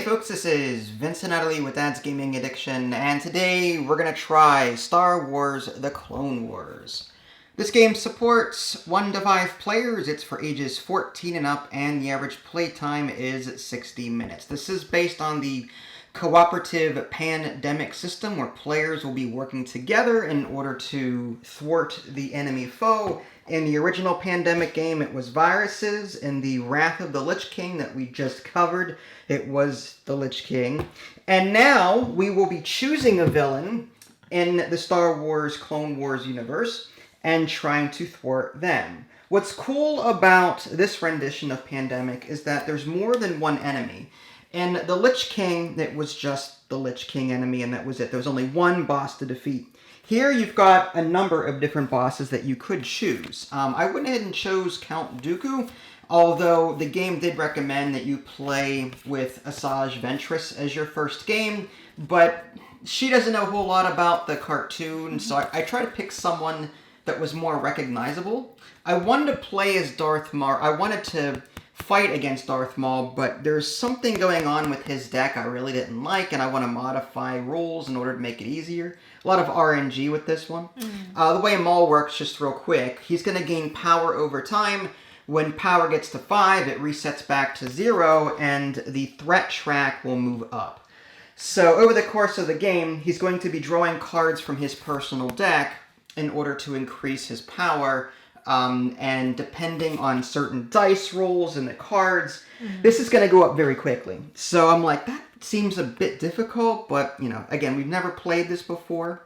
folks, this is Vincent Natalie with Dad's Gaming Addiction, and today we're going to try Star Wars The Clone Wars. This game supports 1 to 5 players, it's for ages 14 and up, and the average playtime is 60 minutes. This is based on the cooperative pandemic system where players will be working together in order to thwart the enemy foe. In the original pandemic game, it was viruses. In the Wrath of the Lich King that we just covered, it was the Lich King. And now we will be choosing a villain in the Star Wars Clone Wars universe and trying to thwart them. What's cool about this rendition of Pandemic is that there's more than one enemy. In the Lich King, it was just the Lich King enemy, and that was it. There was only one boss to defeat. Here you've got a number of different bosses that you could choose. I went ahead and chose Count Dooku, although the game did recommend that you play with Asajj Ventress as your first game, but she doesn't know a whole lot about the cartoon, so I tried to pick someone that was more recognizable. I wanted to play as Darth Maul. I wanted to fight against Darth Maul, but there's something going on with his deck I really didn't like, and I want to modify rules in order to make it easier. A lot of RNG with this one. The way Maul works, just real quick, he's going to gain power over time. When power gets to 5, it resets back to 0, and the threat track will move up. So over the course of the game, he's going to be drawing cards from his personal deck in order to increase his power. And depending on certain dice rolls and the cards, this is going to go up very quickly. So I'm like, that seems a bit difficult, but, you know, again, we've never played this before.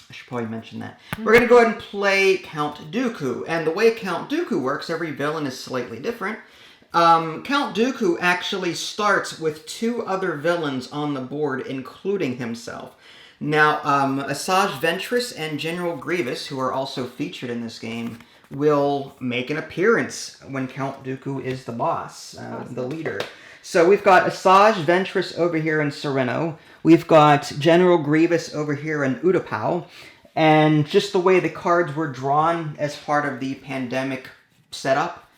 I should probably mention that. We're going to go ahead and play Count Dooku. And the way Count Dooku works, every villain is slightly different. Count Dooku actually starts with 2 other villains on the board, including himself. Now, Asajj Ventress and General Grievous, who are also featured in this game, will make an appearance when Count Dooku is the boss, the leader. So we've got Asajj Ventress over here in Sereno. We've got General Grievous over here in Utapau. And just the way the cards were drawn as part of the pandemic setup,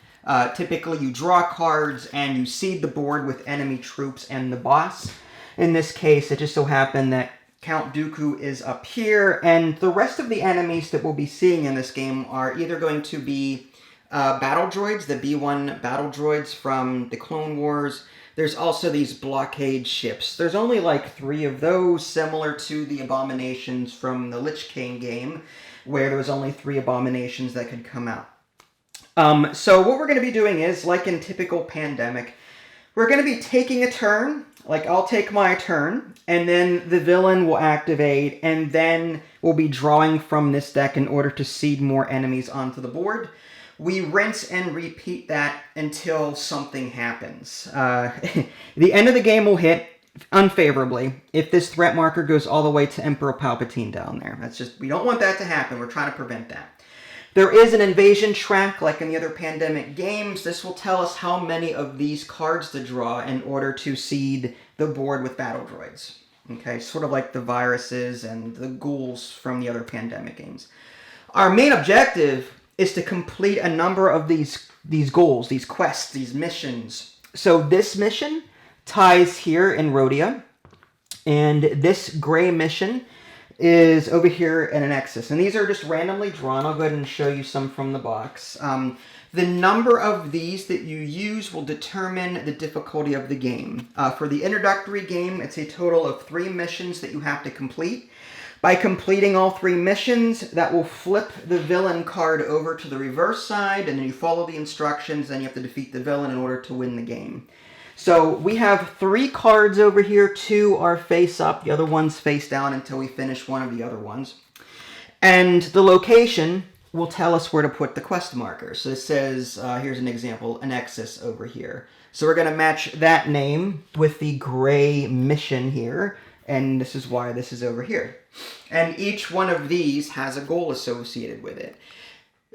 typically you draw cards and you seed the board with enemy troops and the boss. In this case, it just so happened that Count Dooku is up here, and the rest of the enemies that we'll be seeing in this game are either going to be battle droids, the B-1 battle droids from the Clone Wars. There's also these blockade ships. There's only like 3 of those, similar to the abominations from the Lich King game, where there was only 3 abominations that could come out. So what we're going to be doing is, like in typical Pandemic, we're going to be taking a turn. Like, I'll take my turn, and then the villain will activate, and then we'll be drawing from this deck in order to seed more enemies onto the board. We rinse and repeat that until something happens. The end of the game will hit unfavorably if this threat marker goes all the way to Emperor Palpatine down there. That's just, we don't want that to happen. We're trying to prevent that. There is an invasion track, like in the other Pandemic games. This will tell us how many of these cards to draw in order to seed the board with battle droids. Okay, sort of like the viruses and the ghouls from the other Pandemic games. Our main objective is to complete a number of these goals, these quests, these missions. So this mission ties here in Rhodia, and this gray mission is over here in an Nexus. And these are just randomly drawn. I'll go ahead and show you some from the box. The number of these that you use will determine the difficulty of the game. For the Introductory Game, it's a total of 3 missions that you have to complete. By completing all 3 missions, that will flip the villain card over to the reverse side, and then you follow the instructions, then you have to defeat the villain in order to win the game. So we have 3 cards over here. 2 are face up. The other one's face down until we finish one of the other ones. And the location will tell us where to put the quest marker. So it says, here's an example, an Nexus over here. So we're going to match that name with the gray mission here. And this is why this is over here. And each one of these has a goal associated with it.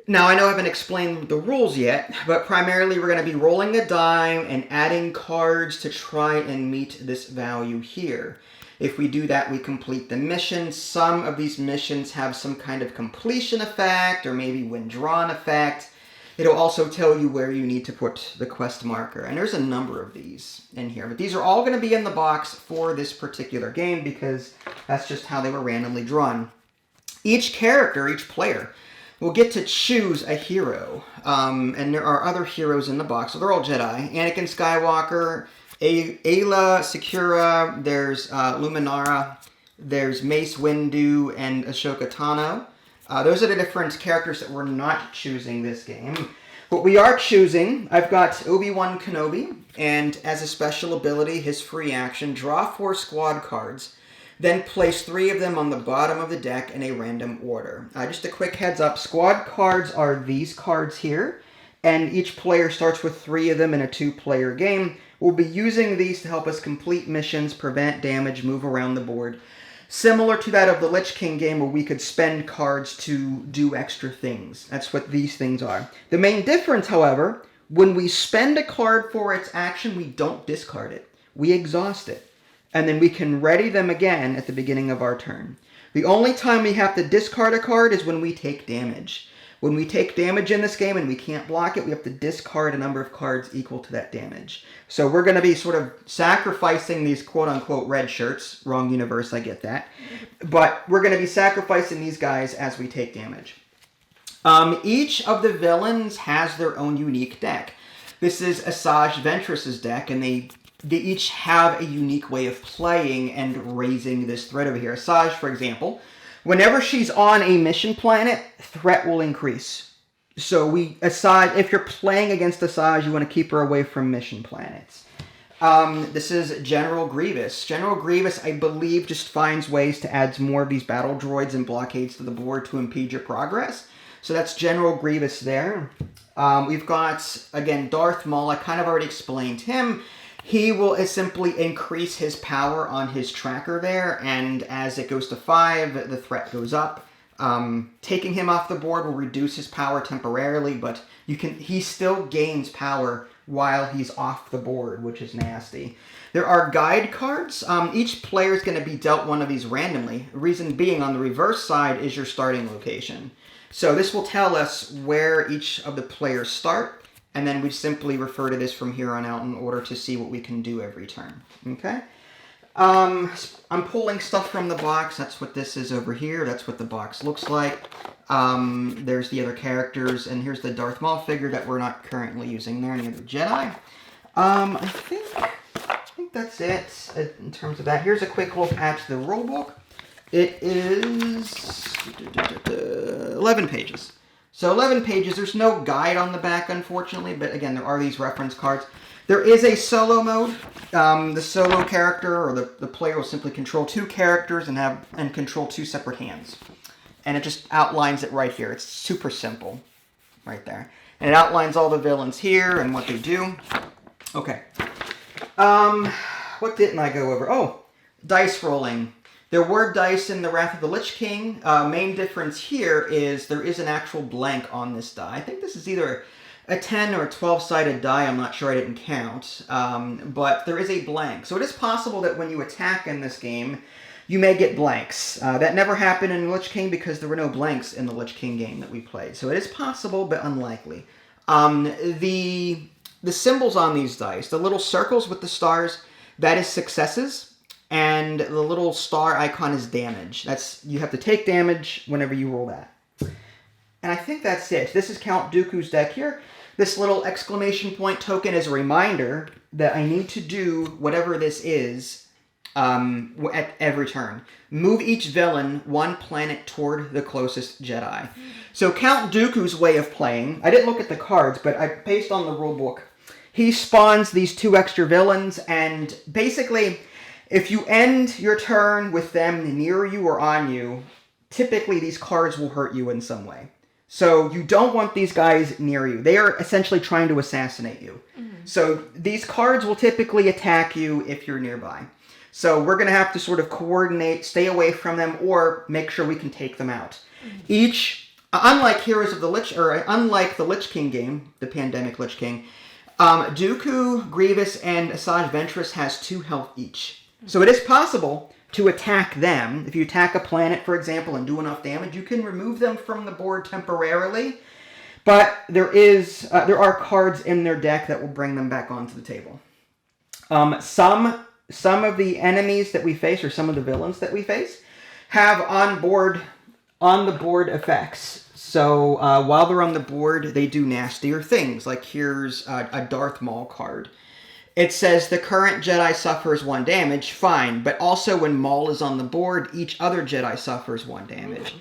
Now, I know I haven't explained the rules yet, but primarily we're going to be rolling a die and adding cards to try and meet this value here. If we do that, we complete the mission. Some of these missions have some kind of completion effect or maybe when drawn effect. It'll also tell you where you need to put the quest marker. And there's a number of these in here. But these are all going to be in the box for this particular game because that's just how they were randomly drawn. Each character, each player, will get to choose a hero. And there are other heroes in the box. So they're all Jedi. Anakin Skywalker, Ayla Secura, there's Luminaro, there's Mace Windu, and Ahsoka Tano. Those are the different characters that we're not choosing this game. What we are choosing, I've got Obi-Wan Kenobi, and as a special ability, his free action, draw 4 squad cards, then place 3 of them on the bottom of the deck in a random order. Just a quick heads up, squad cards are these cards here, and each player starts with 3 of them in a 2-player game. We'll be using these to help us complete missions, prevent damage, move around the board. Similar to that of the Lich King game where we could spend cards to do extra things. That's what these things are. The main difference, however, when we spend a card for its action, we don't discard it. We exhaust it. And then we can ready them again at the beginning of our turn. The only time we have to discard a card is when we take damage. When we take damage in this game and we can't block it, we have to discard a number of cards equal to that damage. So we're going to be sort of sacrificing these quote-unquote red shirts. Wrong universe, I get that. But we're going to be sacrificing these guys as we take damage. Each of the villains has their own unique deck. This is Asajj Ventress's deck, and they each have a unique way of playing and raising this threat over here. Asajj, for example, whenever she's on a mission planet, threat will increase. So if you're playing against Asajj, you want to keep her away from mission planets. This is General Grievous. General Grievous, I believe, just finds ways to add more of these battle droids and blockades to the board to impede your progress. So that's General Grievous there. We've got, again, Darth Maul. I kind of already explained him. He will simply increase his power on his tracker there, and as it goes to 5, the threat goes up. Taking him off the board will reduce his power temporarily, but he still gains power while he's off the board, which is nasty. There are guide cards. Each player is going to be dealt one of these randomly. The reason being, on the reverse side is your starting location. So this will tell us where each of the players start, and then we simply refer to this from here on out in order to see what we can do every turn. Okay? I'm pulling stuff from the box. That's what this is over here. That's what the box looks like. There's the other characters, and here's the Darth Maul figure that we're not currently using there, and the other Jedi. I think that's it in terms of that. Here's a quick look at the rulebook. It is 11 pages. So 11 pages. There's no guide on the back, unfortunately, but again, there are these reference cards. There is a solo mode. The solo character, or the player, will simply control 2 characters and control 2 separate hands. And it just outlines it right here. It's super simple, right there. And it outlines all the villains here and what they do. Okay. What didn't I go over? Oh, dice rolling. There were dice in the Wrath of the Lich King. Main difference here is there is an actual blank on this die. I think this is either a 10 or a 12-sided die. I'm not sure, I didn't count. But there is a blank. So it is possible that when you attack in this game, you may get blanks. That never happened in Lich King because there were no blanks in the Lich King game that we played. So it is possible, but unlikely. The symbols on these dice, the little circles with the stars, that is successes. And the little star icon is damage. You have to take damage whenever you roll that. And I think that's it. This is Count Dooku's deck here. This little exclamation point token is a reminder that I need to do whatever this is at every turn. Move each villain 1 planet toward the closest Jedi. So Count Dooku's way of playing, I didn't look at the cards, but based on the rulebook, he spawns these 2 extra villains, and basically, if you end your turn with them near you or on you, typically these cards will hurt you in some way. So you don't want these guys near you. They are essentially trying to assassinate you. Mm-hmm. So these cards will typically attack you if you're nearby. So we're going to have to sort of coordinate, stay away from them, or make sure we can take them out. Mm-hmm. Unlike the Lich King game, the Pandemic Lich King, Dooku, Grievous, and Asajj Ventress has 2 health each. So it is possible to attack them. If you attack a planet, for example, and do enough damage, you can remove them from the board temporarily. But there are cards in their deck that will bring them back onto the table. Some of the enemies that we face, or some of the villains that we face, have on the board effects. So while they're on the board, they do nastier things. Like here's a Darth Maul card. It says the current Jedi suffers 1 damage, fine. But also when Maul is on the board, each other Jedi suffers 1 damage.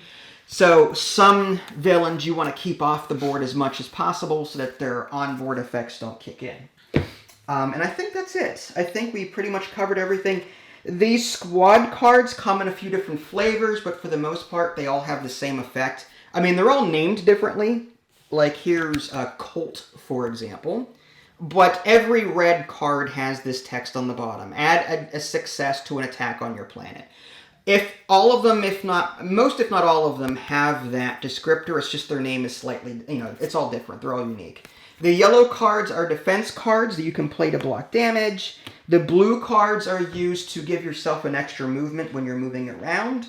So some villains you want to keep off the board as much as possible so that their onboard effects don't kick in. And I think that's it. I think we pretty much covered everything. These squad cards come in a few different flavors, but for the most part, they all have the same effect. I mean, they're all named differently. Like here's a Colt, for example. But every red card has this text on the bottom. Add a success to an attack on your planet. If all of them, if not all of them, have that descriptor, it's just their name is slightly, it's all different. They're all unique. The yellow cards are defense cards that you can play to block damage. The blue cards are used to give yourself an extra movement when you're moving around.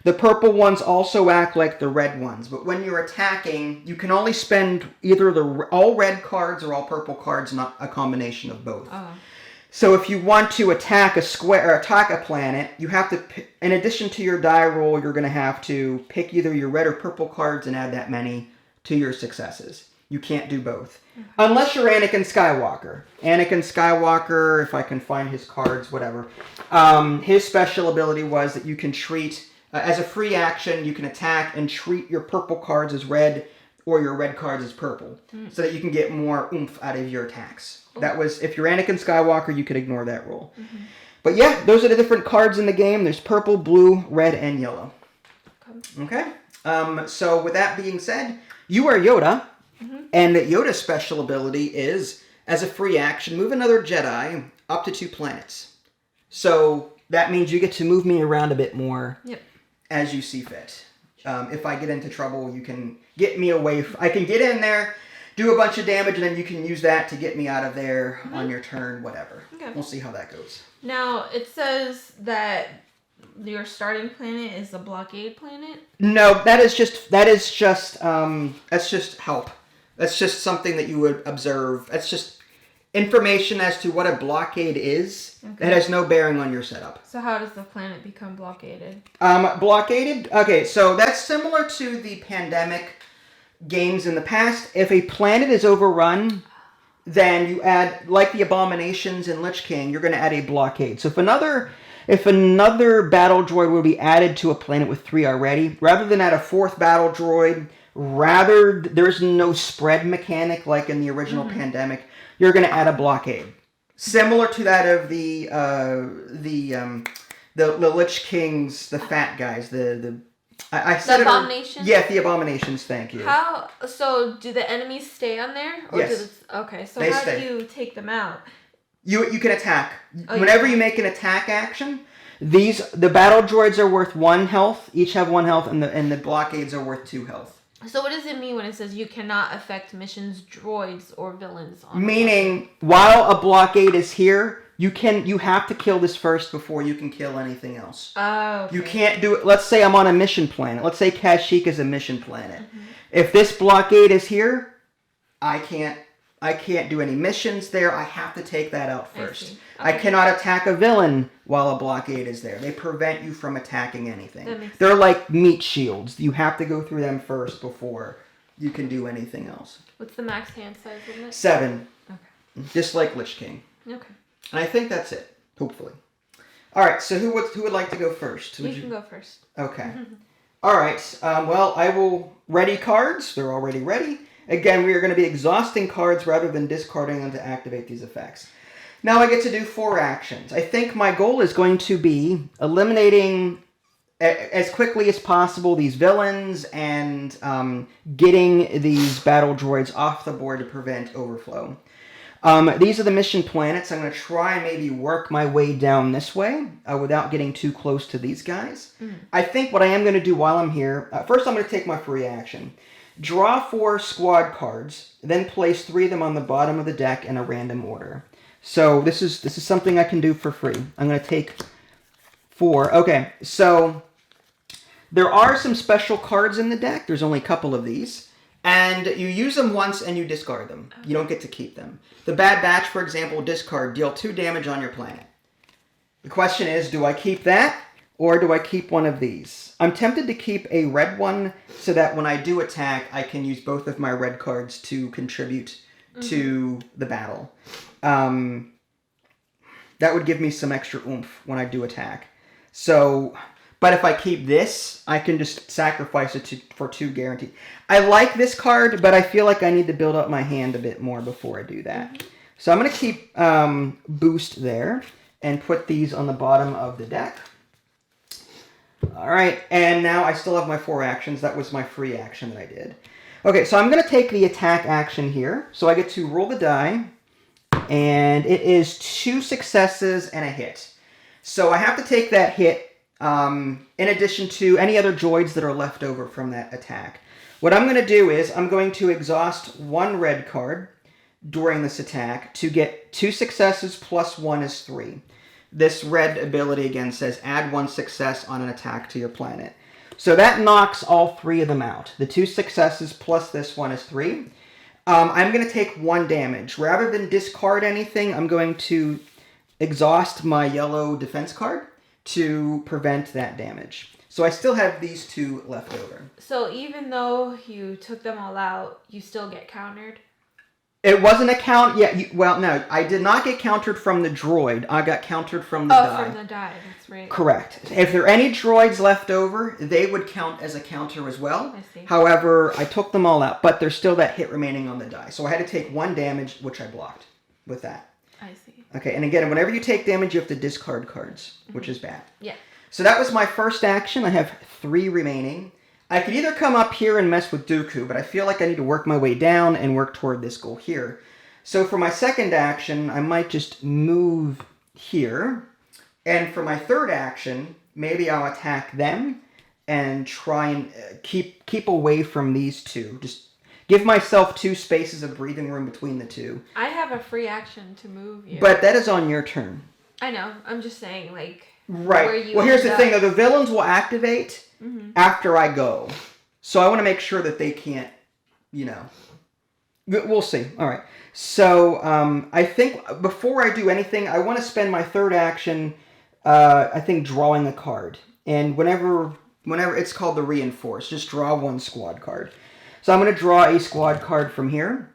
The purple ones also act like the red ones, but when you're attacking, you can only spend either all red cards or all purple cards, not a combination of both. Oh. So if you want to attack a square or attack a planet, you have to, in addition to your die roll, you're going to have to pick either your red or purple cards and add that many to your successes. You can't do both. Okay. Unless you're Anakin Skywalker. Anakin Skywalker, if I can find his cards, whatever. His special ability was that you can treat, as a free action, you can attack and treat your purple cards as red or your red cards as purple. So that you can get more oomph out of your attacks. Ooh. That was, if you're Anakin Skywalker, you could ignore that rule. Mm-hmm. But yeah, those are the different cards in the game. There's purple, blue, red, and yellow. Okay? So with that being said, you are Yoda. Mm-hmm. And Yoda's special ability is, as a free action, move another Jedi up to 2 planets. So that means you get to move me around a bit more as you see fit. If I get into trouble, you can get me away. I can get in there, do a bunch of damage, and then you can use that to get me out of there on your turn, whatever. Okay. We'll see how that goes. Now, it says that your starting planet is the Blockade Planet? No, that's just help. That's just something that you would observe. That's just information as to what a blockade is. Okay. It has no bearing on your setup. So how does the planet become blockaded? Blockaded? Okay, so that's similar to the pandemic games in the past. If a planet is overrun, then you add, like the Abominations in Lich King, you're going to add a blockade. So if another battle droid will be added to a planet with 3 already, rather than add a 4th battle droid, there's no spread mechanic like in the original pandemic, you're going to add a blockade. Similar to that of the Lich Kings, the fat guys, I said the Abominations? Yeah, the Abominations, thank you. So do the enemies stay on there? Or yes. Okay, so how do you take them out? You can attack. Whenever you make an attack action, the battle droids are worth 1 health, each have 1 health, and the blockades are worth 2 health. So what does it mean when it says you cannot affect missions, droids, or villains? Meaning, while a blockade is here, you have to kill this first before you can kill anything else. Oh, okay. You can't do it. Let's say I'm on a mission planet. Let's say Kashyyyk is a mission planet. Mm-hmm. If this blockade is here, I can't do any missions there. I have to take that out first. Okay. I cannot attack a villain while a blockade is there. They prevent you from attacking anything. They're like meat shields. You have to go through them first before you can do anything else. What's the max hand size, isn't it? 7. Okay. Just like Lich King. Okay. And I think that's it, hopefully. All right, so who would like to go first? You can go first. Okay. All right. Well, I will ready cards. They're already ready. Again, we are going to be exhausting cards rather than discarding them to activate these effects. Now I get to do 4 actions. I think my goal is going to be eliminating as quickly as possible these villains and getting these battle droids off the board to prevent overflow. These are the mission planets. I'm going to try and maybe work my way down this way without getting too close to these guys. Mm. I think what I am going to do while I'm here, first I'm going to take my free action. Draw 4 squad cards, then place 3 of them on the bottom of the deck in a random order. So this is something I can do for free. I'm going to take 4. Okay, so there are some special cards in the deck. There's only a couple of these. And you use them once and you discard them. Okay. You don't get to keep them. The Bad Batch, for example, discard, deal 2 damage on your planet. The question is, do I keep that or do I keep one of these? I'm tempted to keep a red one so that when I do attack, I can use both of my red cards to contribute to the battle. That would give me some extra oomph when I do attack. So, but if I keep this, I can just sacrifice it for 2 guaranteed. I like this card, but I feel like I need to build up my hand a bit more before I do that. So I'm going to keep Boost there and put these on the bottom of the deck. All right, and now I still have my 4 actions. That was my free action that I did. Okay, so I'm going to take the attack action here. So I get to roll the die, and it is 2 successes and a hit. So I have to take that hit in addition to any other droids that are left over from that attack. What I'm going to do is I'm going to exhaust 1 red card during this attack to get 2 successes plus 1 is 3. This red ability again says add 1 success on an attack to your planet. So that knocks all 3 of them out. The 2 successes plus this one is 3. I'm going to take 1 damage. Rather than discard anything, I'm going to exhaust my yellow defense card to prevent that damage. So I still have these 2 left over. So even though you took them all out, you still get countered? It wasn't a count. Yeah, well, no, I did not get countered from the droid. I got countered from the die. Oh, from the die. That's right. Correct. If there are any droids left over, they would count as a counter as well. I see. However, I took them all out, but there's still that hit remaining on the die. So I had to take 1 damage, which I blocked with that. I see. Okay, and again, whenever you take damage, you have to discard cards, which is bad. Yeah. So that was my first action. I have 3 remaining. I could either come up here and mess with Dooku, but I feel like I need to work my way down and work toward this goal here. So for my second action, I might just move here. And for my third action, maybe I'll attack them and try and keep away from these 2. Just give myself 2 spaces of breathing room between the 2. I have a free action to move you. But that is on your turn. I know. I'm just saying, like... Right. Well, here's the thing, though. The villains will activate after I go. So I want to make sure that they can't, We'll see. All right. So I think before I do anything, I want to spend my third action, I think, drawing a card. And whenever it's called the Reinforce, just draw 1 squad card. So I'm going to draw a squad card from here.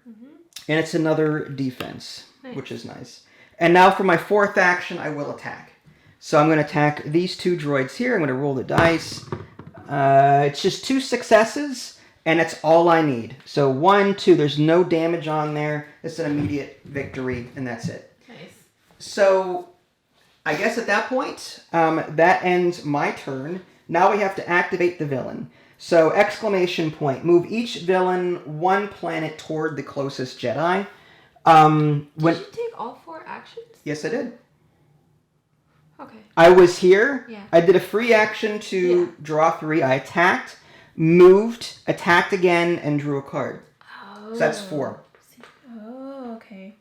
And it's another defense, which is nice. And now for my 4th action, I will attack. So I'm going to attack these 2 droids here. I'm going to roll the dice. It's just 2 successes, and that's all I need. So 1, 2, there's no damage on there. It's an immediate victory, and that's it. Nice. So I guess at that point, that ends my turn. Now we have to activate the villain. So exclamation point. Move each villain 1 planet toward the closest Jedi. Did you take all 4 actions? Yes, I did. Okay. I was here. Yeah. I did a free action to draw 3. I attacked, moved, attacked again, and drew a card. Oh. So that's 4. Oh, okay.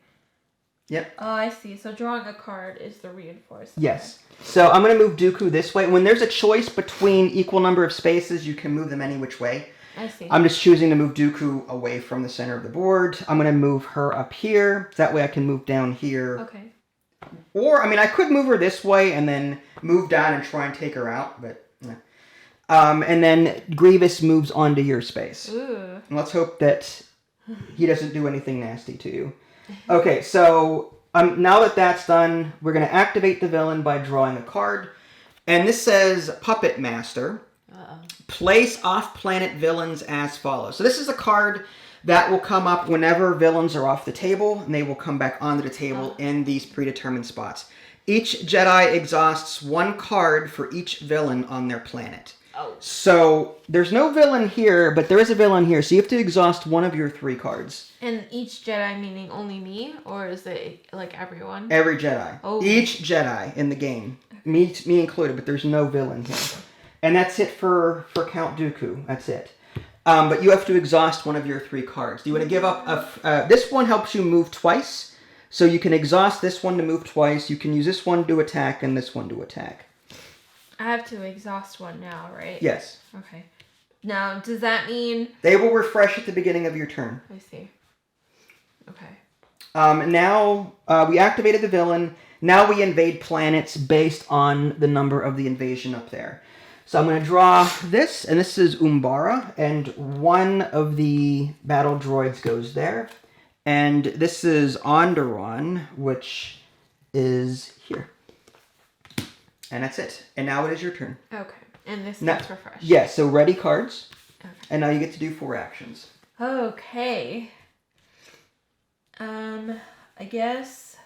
Yep. Oh, I see. So drawing a card is the reinforcement. Yes. So I'm going to move Dooku this way. When there's a choice between equal number of spaces, you can move them any which way. I see. I'm just choosing to move Dooku away from the center of the board. I'm going to move her up here. That way I can move down here. Okay. Or, I could move her this way and then move down and try and take her out, but... and then Grievous moves onto your space. Ooh. And let's hope that he doesn't do anything nasty to you. Okay, so now that that's done, we're going to activate the villain by drawing a card. And this says Puppet Master. Uh-oh. Place off-planet villains as follows. So this is a card that will come up whenever villains are off the table, and they will come back onto the table in these predetermined spots. Each Jedi exhausts 1 card for each villain on their planet. Oh. So there's no villain here, but there is a villain here, so you have to exhaust 1 of your 3 cards. And each Jedi meaning only me, or is it like everyone? Every Jedi. Oh. Each Jedi in the game. Me included, but there's no villain here. And that's it for Count Dooku. That's it. But you have to exhaust 1 of your 3 cards. Do you want to give up this one helps you move twice. So you can exhaust this one to move twice. You can use this one to attack and this one to attack. I have to exhaust 1 now, right? Yes. Okay. Now, does that mean... They will refresh at the beginning of your turn. I see. Okay. Now, we activated the villain. Now we invade planets based on the number of the invasion up there. So I'm going to draw this, and this is Umbara, and one of the battle droids goes there. And this is Onderon, which is here. And that's it. And now it is your turn. Okay. And this gets refreshed. Yeah, so ready cards. Okay. And now you get to do 4 actions. Okay. I guess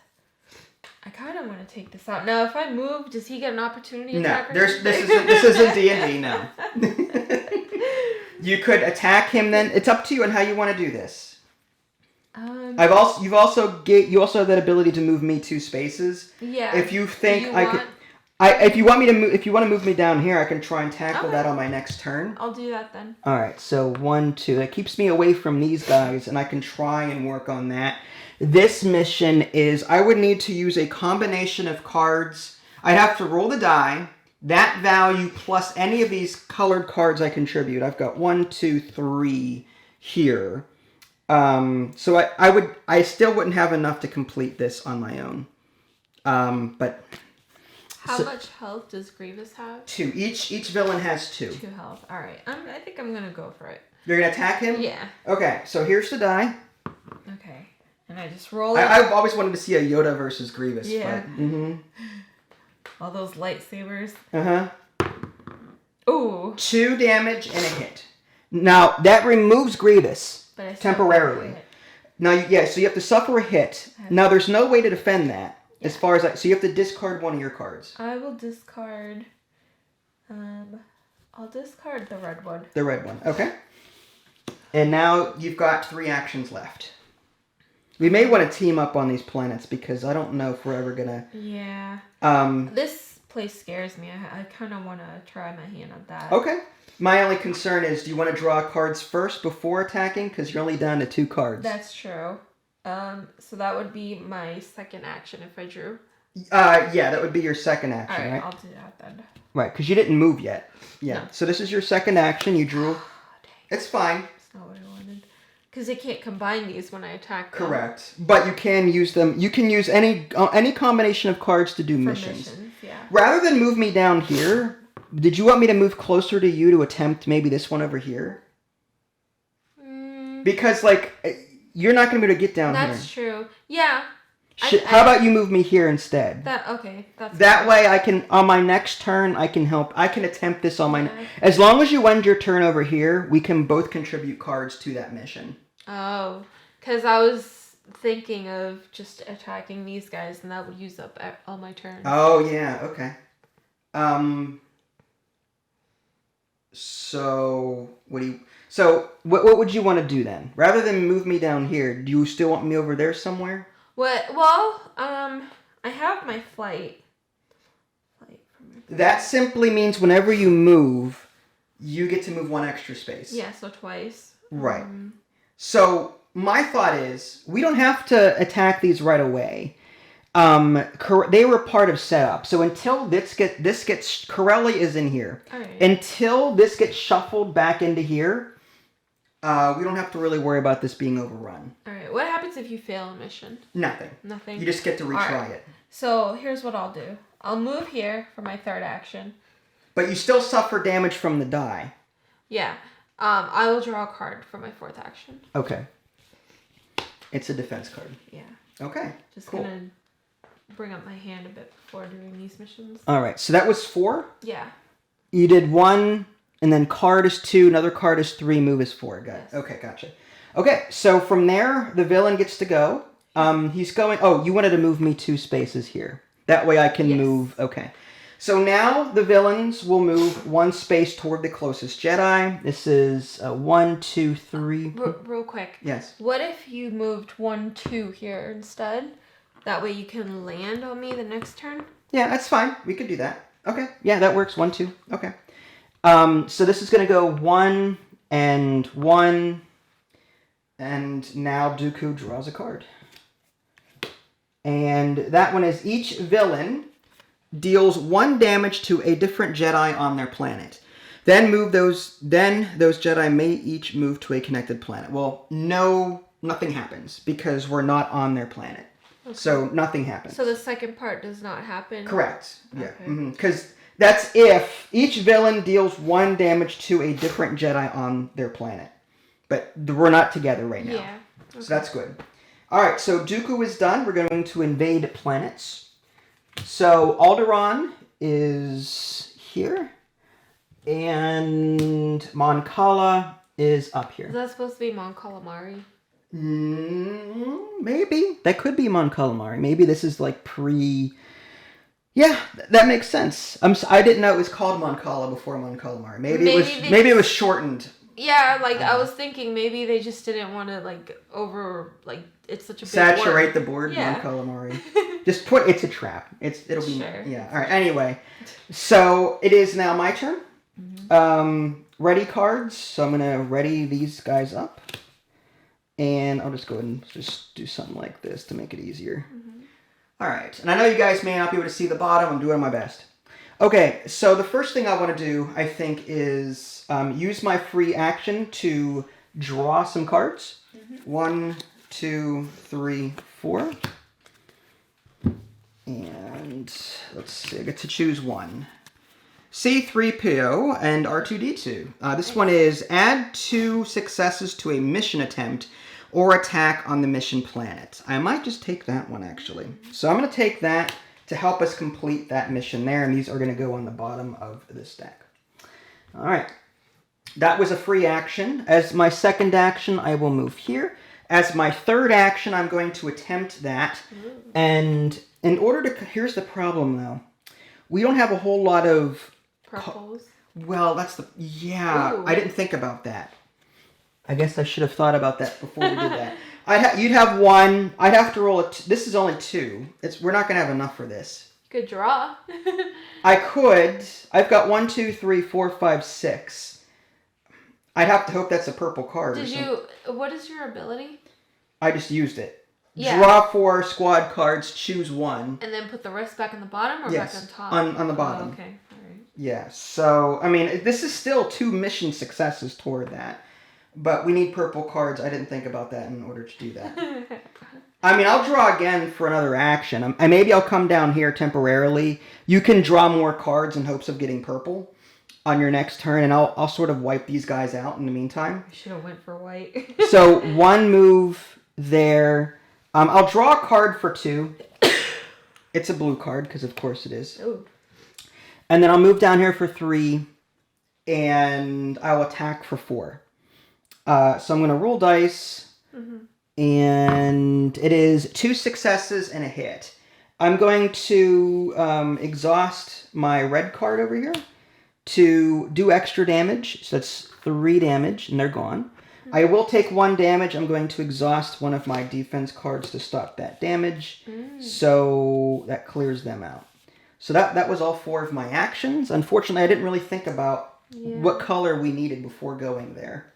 I kind of want to take this out. Now, if I move, does he get an opportunity attack? No, this isn't D&D, no. You could attack him then. It's up to you on how you want to do this. You also have that ability to move me 2 spaces. Yeah. If you think if you want to move me down here, I can try and tackle that on my next turn. I'll do that then. All right. So 1, 2. That keeps me away from these guys, and I can try and work on that. This mission is I would need to use a combination of cards. I'd have to roll the die, that value plus any of these colored cards I contribute. I've got 1, 2, 3 here. So I still wouldn't have enough to complete this on my own. But how much health does Grievous have? 2. Each villain has 2. 2 health. All right. I think I'm gonna go for it. You're gonna attack him? Yeah. Okay. So here's the die. Okay. And I just roll it. I've always wanted to see a Yoda versus Grievous. Yeah. But, all those lightsabers. Uh-huh. Ooh. 2 damage and a hit. Now, that removes Grievous temporarily. Now, so you have to suffer a hit. Now, there's no way to defend that. Yeah. As far as so you have to discard one of your cards. I will discard. I'll discard the red one. The red one, okay. And now you've got 3 actions left. We may want to team up on these planets because I don't know if we're ever gonna. Yeah. This place scares me. I kind of want to try my hand on that. Okay. My only concern is, do you want to draw cards first before attacking? Because you're only down to 2 cards. That's true. So that would be my second action if I drew. Yeah, that would be your second action, right? I'll do that then. Right, because you didn't move yet. Yeah. No. So this is your second action. You drew. It's fine. That's not what I wanted. Because I can't combine these when I attack them. Correct. But you can use them. You can use any combination of cards to do missions. Yeah. Rather than move me down here, did you want me to move closer to you to attempt maybe this one over here? Because, you're not going to be able to get down here. That's true. Yeah. How about you move me here instead? Okay. That way I can, on my next turn, I can help. I can attempt this on my... As long as you end your turn over here, we can both contribute cards to that mission. Oh. Because I was thinking of just attacking these guys, and that would use up all my turns. Oh, yeah. Okay. So, what would you want to do then? Rather than move me down here, do you still want me over there somewhere? Well, I have my flight. That simply means whenever you move, you get to move 1 extra space. Yeah, so twice. Right. So, my thought is, we don't have to attack these right away. They were part of setup. So until this gets Corelli is in here. All right. Until this gets shuffled back into here, we don't have to really worry about this being overrun. All right. What happens if you fail a mission? Nothing. Nothing. You just get to retry it. So here's what I'll do. I'll move here for my third action. But you still suffer damage from the die. Yeah. I will draw a card for my 4th action. Okay. It's a defense card. Yeah. Okay. Just cool. gonna bring up my hand a bit before doing these missions. All right. So that was 4? Yeah. You did 1, and then card is 2, another card is 3, move is 4. Got it. Okay, gotcha. Okay, so from there, the villain gets to go. He's going... Oh, you wanted to move me 2 spaces here. That way I can move... Okay. So now the villains will move 1 space toward the closest Jedi. This is 1, 2, 3... Real quick. Yes. What if you moved 1, 2 here instead? That way you can land on me the next turn? Yeah, that's fine. We could do that. Okay. Yeah, that works. 1, 2. Okay. So this is going to go 1 and 1. And now Dooku draws a card. And that one is each villain deals 1 damage to a different Jedi on their planet. Then those Jedi may each move to a connected planet. Well, no, nothing happens because we're not on their planet. Okay. So nothing happens. So the second part does not happen? Correct. Yeah. Okay. Because that's if each villain deals 1 damage to a different Jedi on their planet. But we're not together right now. Yeah. Okay. So that's good. All right, so Dooku is done. We're going to invade planets. So Alderaan is here. And Mon Cala is up here. Is that supposed to be Mon Calamari? Maybe. That could be Mon Calamari. Maybe this is like pre... Yeah, that makes sense. I didn't know it was called Mon Cala before Mon Calamari. Maybe it was shortened. Yeah, I was thinking maybe they just didn't want to it's such a big saturate word. The board. Yeah. Mon Calamari. Just it's a trap. It'll be sure. Yeah. All right. Anyway, so it is now my turn. Mm-hmm. Ready cards. So I'm gonna ready these guys up, and I'll just go ahead and just do something like this to make it easier. Mm-hmm. All right. And I know you guys may not be able to see the bottom. I'm doing my best. Okay. So the first thing I want to do, I think, is use my free action to draw some cards. Mm-hmm. 1, 2, 3, 4. And let's see, I get to choose one. C-3PO and R2-D2. This one is add 2 successes to a mission attempt or attack on the mission planet. I might just take that one, actually. So I'm going to take that to help us complete that mission there, and these are going to go on the bottom of this deck. All right. That was a free action. As my second action, I will move here. As my third action, I'm going to attempt that. And in order to... Here's the problem, though. We don't have a whole lot of... Purples? Well, that's the... Yeah, Ooh. I didn't think about that. I guess I should have thought about that before we did that. You'd have 1. I'd have to roll a... This is only 2. We're not going to have enough for this. Good draw. I could. I've got 1, 2, 3, 4, 5, 6. I'd have to hope that's a purple card. What is your ability? I just used it. Yeah. Draw 4 squad cards, choose 1. And then put the rest back on the bottom or back on top? On the bottom. Oh, okay. All right. Yeah, so, I mean, this is still 2 mission successes toward that. But we need purple cards. I didn't think about that in order to do that. I mean, I'll draw again for another action. Maybe I'll come down here temporarily. You can draw more cards in hopes of getting purple on your next turn, and I'll sort of wipe these guys out in the meantime. I should have went for white. So 1 move there. I'll draw a card for 2. It's a blue card, because of course it is. Ooh. And then I'll move down here for 3, and I'll attack for 4. So I'm going to roll dice, and it is 2 successes and a hit. I'm going to exhaust my red card over here to do extra damage. So that's 3 damage, and they're gone. I will take 1 damage. I'm going to exhaust one of my defense cards to stop that damage. So that clears them out. So that was all 4 of my actions. Unfortunately, I didn't really think about what color we needed before going there.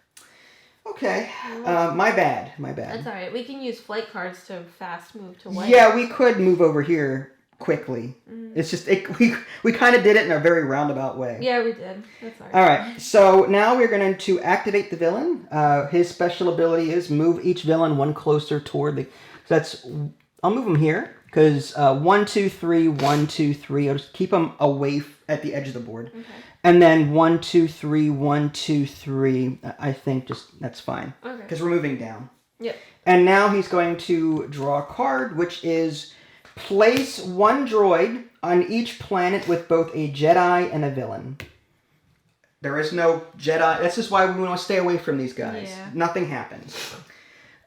Okay, my bad. That's all right. We can use flight cards to fast move to white. Yeah, we could move over here quickly. It's just we kind of did it in a very roundabout way. Yeah, we did. That's all right. All right, so now we're going to activate the villain. His special ability is move each villain 1 closer toward the... So I'll move him here, because 1, 2, 3, 1, 2, 3. I'll just keep him away at the edge of the board. Okay. And then 1, 2, 3, 1, 2, 3. I think that's fine. Okay. Because we're moving down. Yep. And now he's going to draw a card, which is place 1 droid on each planet with both a Jedi and a villain. There is no Jedi. This is why we want to stay away from these guys. Yeah. Nothing happens.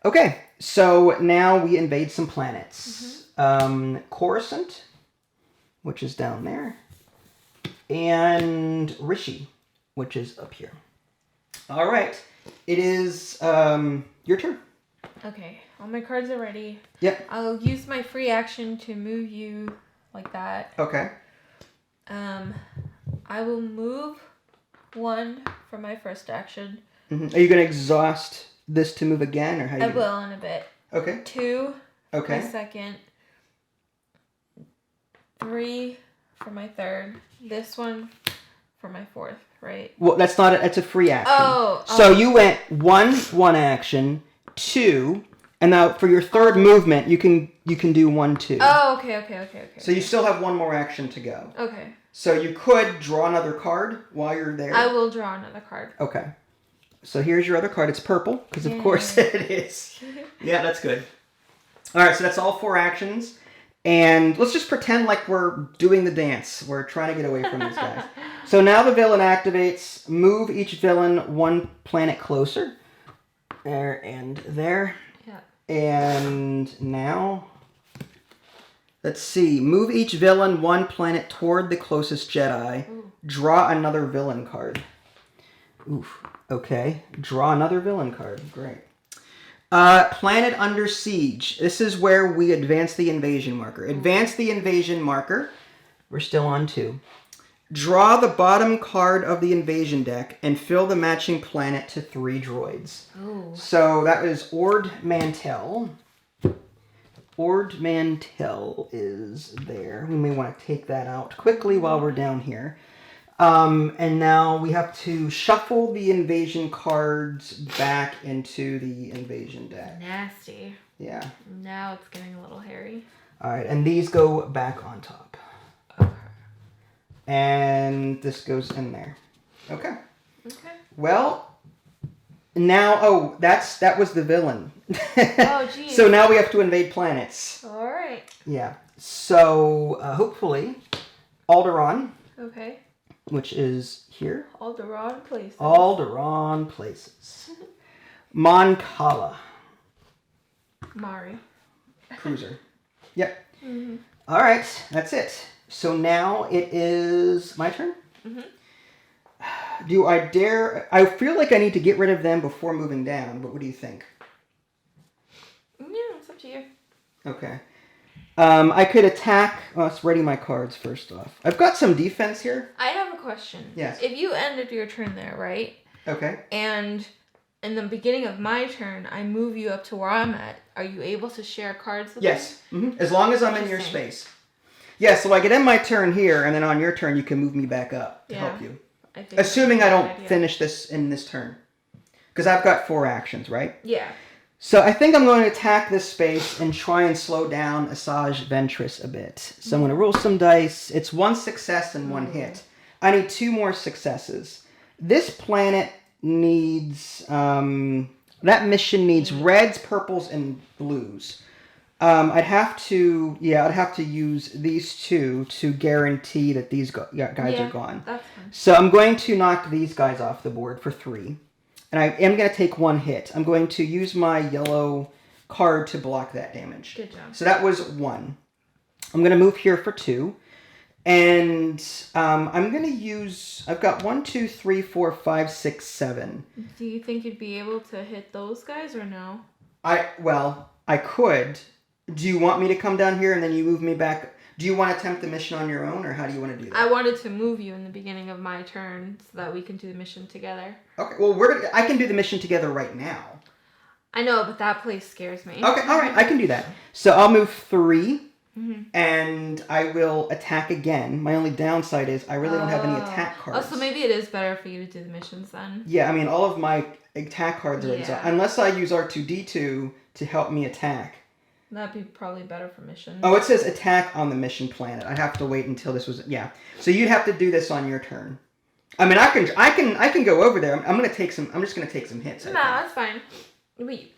Okay, so now we invade some planets. Coruscant, which is down there. And Rishi, which is up here. All right. It is your turn. Okay. All my cards are ready. Yep. I'll use my free action to move you like that. Okay. I will move 1 for my first action. Are you going to exhaust this to move again? Or how? I will in a bit. Okay. 2 okay. for my second. 3 for my third. This one for my 4th, right? Well, that's not it's a free action. Oh. So you went 1 action, 2, and now for your 3rd movement, you can do 1, 2. Oh, okay. So you still have 1 more action to go. Okay. So you could draw another card while you're there. I will draw another card. Okay. So here's your other card. It's purple, because of course it is. Yeah, that's good. All right, so that's all 4 actions. And let's just pretend like we're doing the dance. We're trying to get away from these guys. So now the villain activates. Move each villain 1 planet closer. There and there. Yeah. And now, let's see. Move each villain 1 planet toward the closest Jedi. Ooh. Draw another villain card. Oof. Okay. Draw another villain card. Great. Planet under siege. This is where we advance the invasion marker. Advance the invasion marker. We're still on 2. Draw the bottom card of the invasion deck and fill the matching planet to 3 droids. Ooh. So that is Ord Mantell. Ord Mantell is there. We may want to take that out quickly while we're down here. And now we have to shuffle the invasion cards back into the invasion deck. Nasty. Yeah. Now it's getting a little hairy. All right, and these go back on top. Okay. And this goes in there. Okay. Okay. Well, now, that was the villain. Oh, geez. So now we have to invade planets. All right. Yeah. So hopefully, Alderaan, Okay. which is here. Alderaan places. Alderaan places. Mon Cala. Mari. Cruiser. Yep. Mm-hmm. All right, that's it. So now it is my turn. Mm-hmm. Do I dare? I feel like I need to get rid of them before moving down, but what do you think? Yeah, it's up to you. Okay. I could attack. Let's ready my cards first off. I've got some defense here. I have a question. Yes. If you ended your turn there, right? Okay. And in the beginning of my turn, I move you up to where I'm at. Are you able to share cards with Yes. Mm-hmm. As long as I'm in your space. Yeah, so I get in my turn here, and then on your turn, you can move me back up to help you. I think Assuming I don't idea. finish this in this turn. Because I've got 4 actions, right? Yeah. So I think I'm going to attack this space and try and slow down Asajj Ventress a bit. So I'm going to roll some dice. It's 1 success and 1 hit. I need 2 more successes. This planet needs... that mission needs reds, purples, and blues. I'd have to use these 2 to guarantee that these guys are gone. That's fine. So I'm going to knock these guys off the board for 3. And I am going to take 1 hit. I'm going to use my yellow card to block that damage. Good job. So that was 1. I'm going to move here for 2. And I'm going to use... I've got 1, 2, 3, 4, 5, 6, 7. Do you think you'd be able to hit those guys or no? I could. Do you want me to come down here and then you move me back? Do you want to attempt the mission on your own, or how do you want to do that? I wanted to move you in the beginning of my turn so that we can do the mission together. Okay, well, I can do the mission together right now. I know, but that place scares me. Okay, all right, I can do that. So I'll move 3, and I will attack again. My only downside is I really don't have any attack cards. Oh, so maybe it is better for you to do the missions then. Yeah, I mean, all of my attack cards are exhausted. Unless I use R2-D2 to help me attack. That'd be probably better for missions. Oh, it says attack on the mission planet. I'd have to wait until this was... Yeah. So you'd have to do this on your turn. I mean, I can go over there. I'm just going to take some hits. No, that's fine. Wait,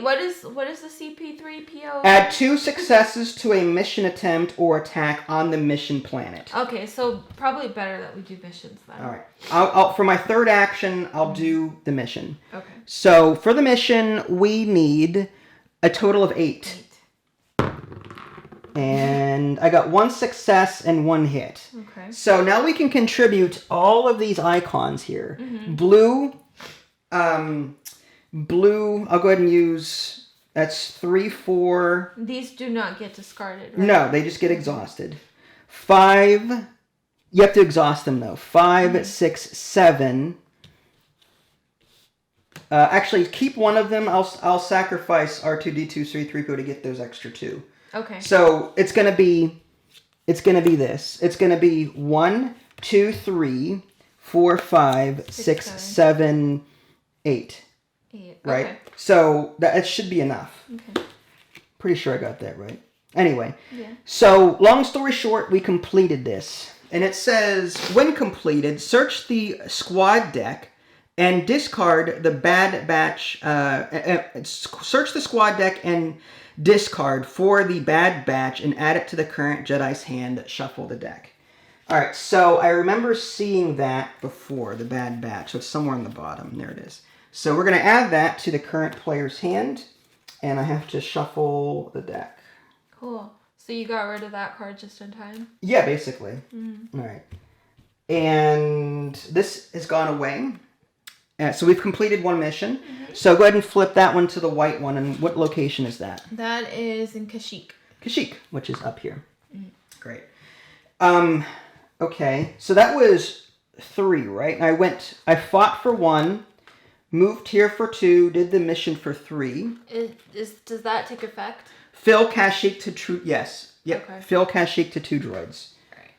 what is the CP3PO? Add 2 successes to a mission attempt or attack on the mission planet. Okay, so probably better that we do missions then. All right. I'll for my 3rd action, I'll do the mission. Okay. So for the mission, we need a total of 8. And I got 1 success and 1 hit. Okay. So now we can contribute all of these icons here. Blue, blue, I'll go ahead and use, that's 3, 4. These do not get discarded, right? No, they just get exhausted. 5, you have to exhaust them though. 5, 6, 7. Actually, keep one of them. I'll sacrifice R2-D2, C-3PO to get those extra 2. Okay. So it's gonna be this. It's gonna be 1, 2, 3, 4, 5, 6, 7, 8. 8. Right? Okay. So that should be enough. Okay. Pretty sure I got that right. Anyway. Yeah. So, long story short, we completed this. And it says, when completed, search the squad deck and discard the bad batch. Search the squad deck and discard for the bad batch and add it to the current Jedi's hand. Shuffle the deck. Alright, so I remember seeing that before, the bad batch. So it's somewhere on the bottom. There it is. So we're going to add that to the current player's hand. And I have to shuffle the deck. Cool. So you got rid of that card just in time? Yeah, basically. Mm-hmm. All right. And this has gone away. So we've completed one mission. Mm-hmm. So go ahead and flip that one to the white one. And what location is that? That is in Kashyyyk. Kashyyyk, which is up here. Mm-hmm. Great. Okay. So that was 3, right? I fought for 1, moved here for 2, did the mission for 3. Does that take effect? Fill Kashyyyk to true. Yes. Yep. Okay. Fill Kashyyyk to 2 droids. Alright.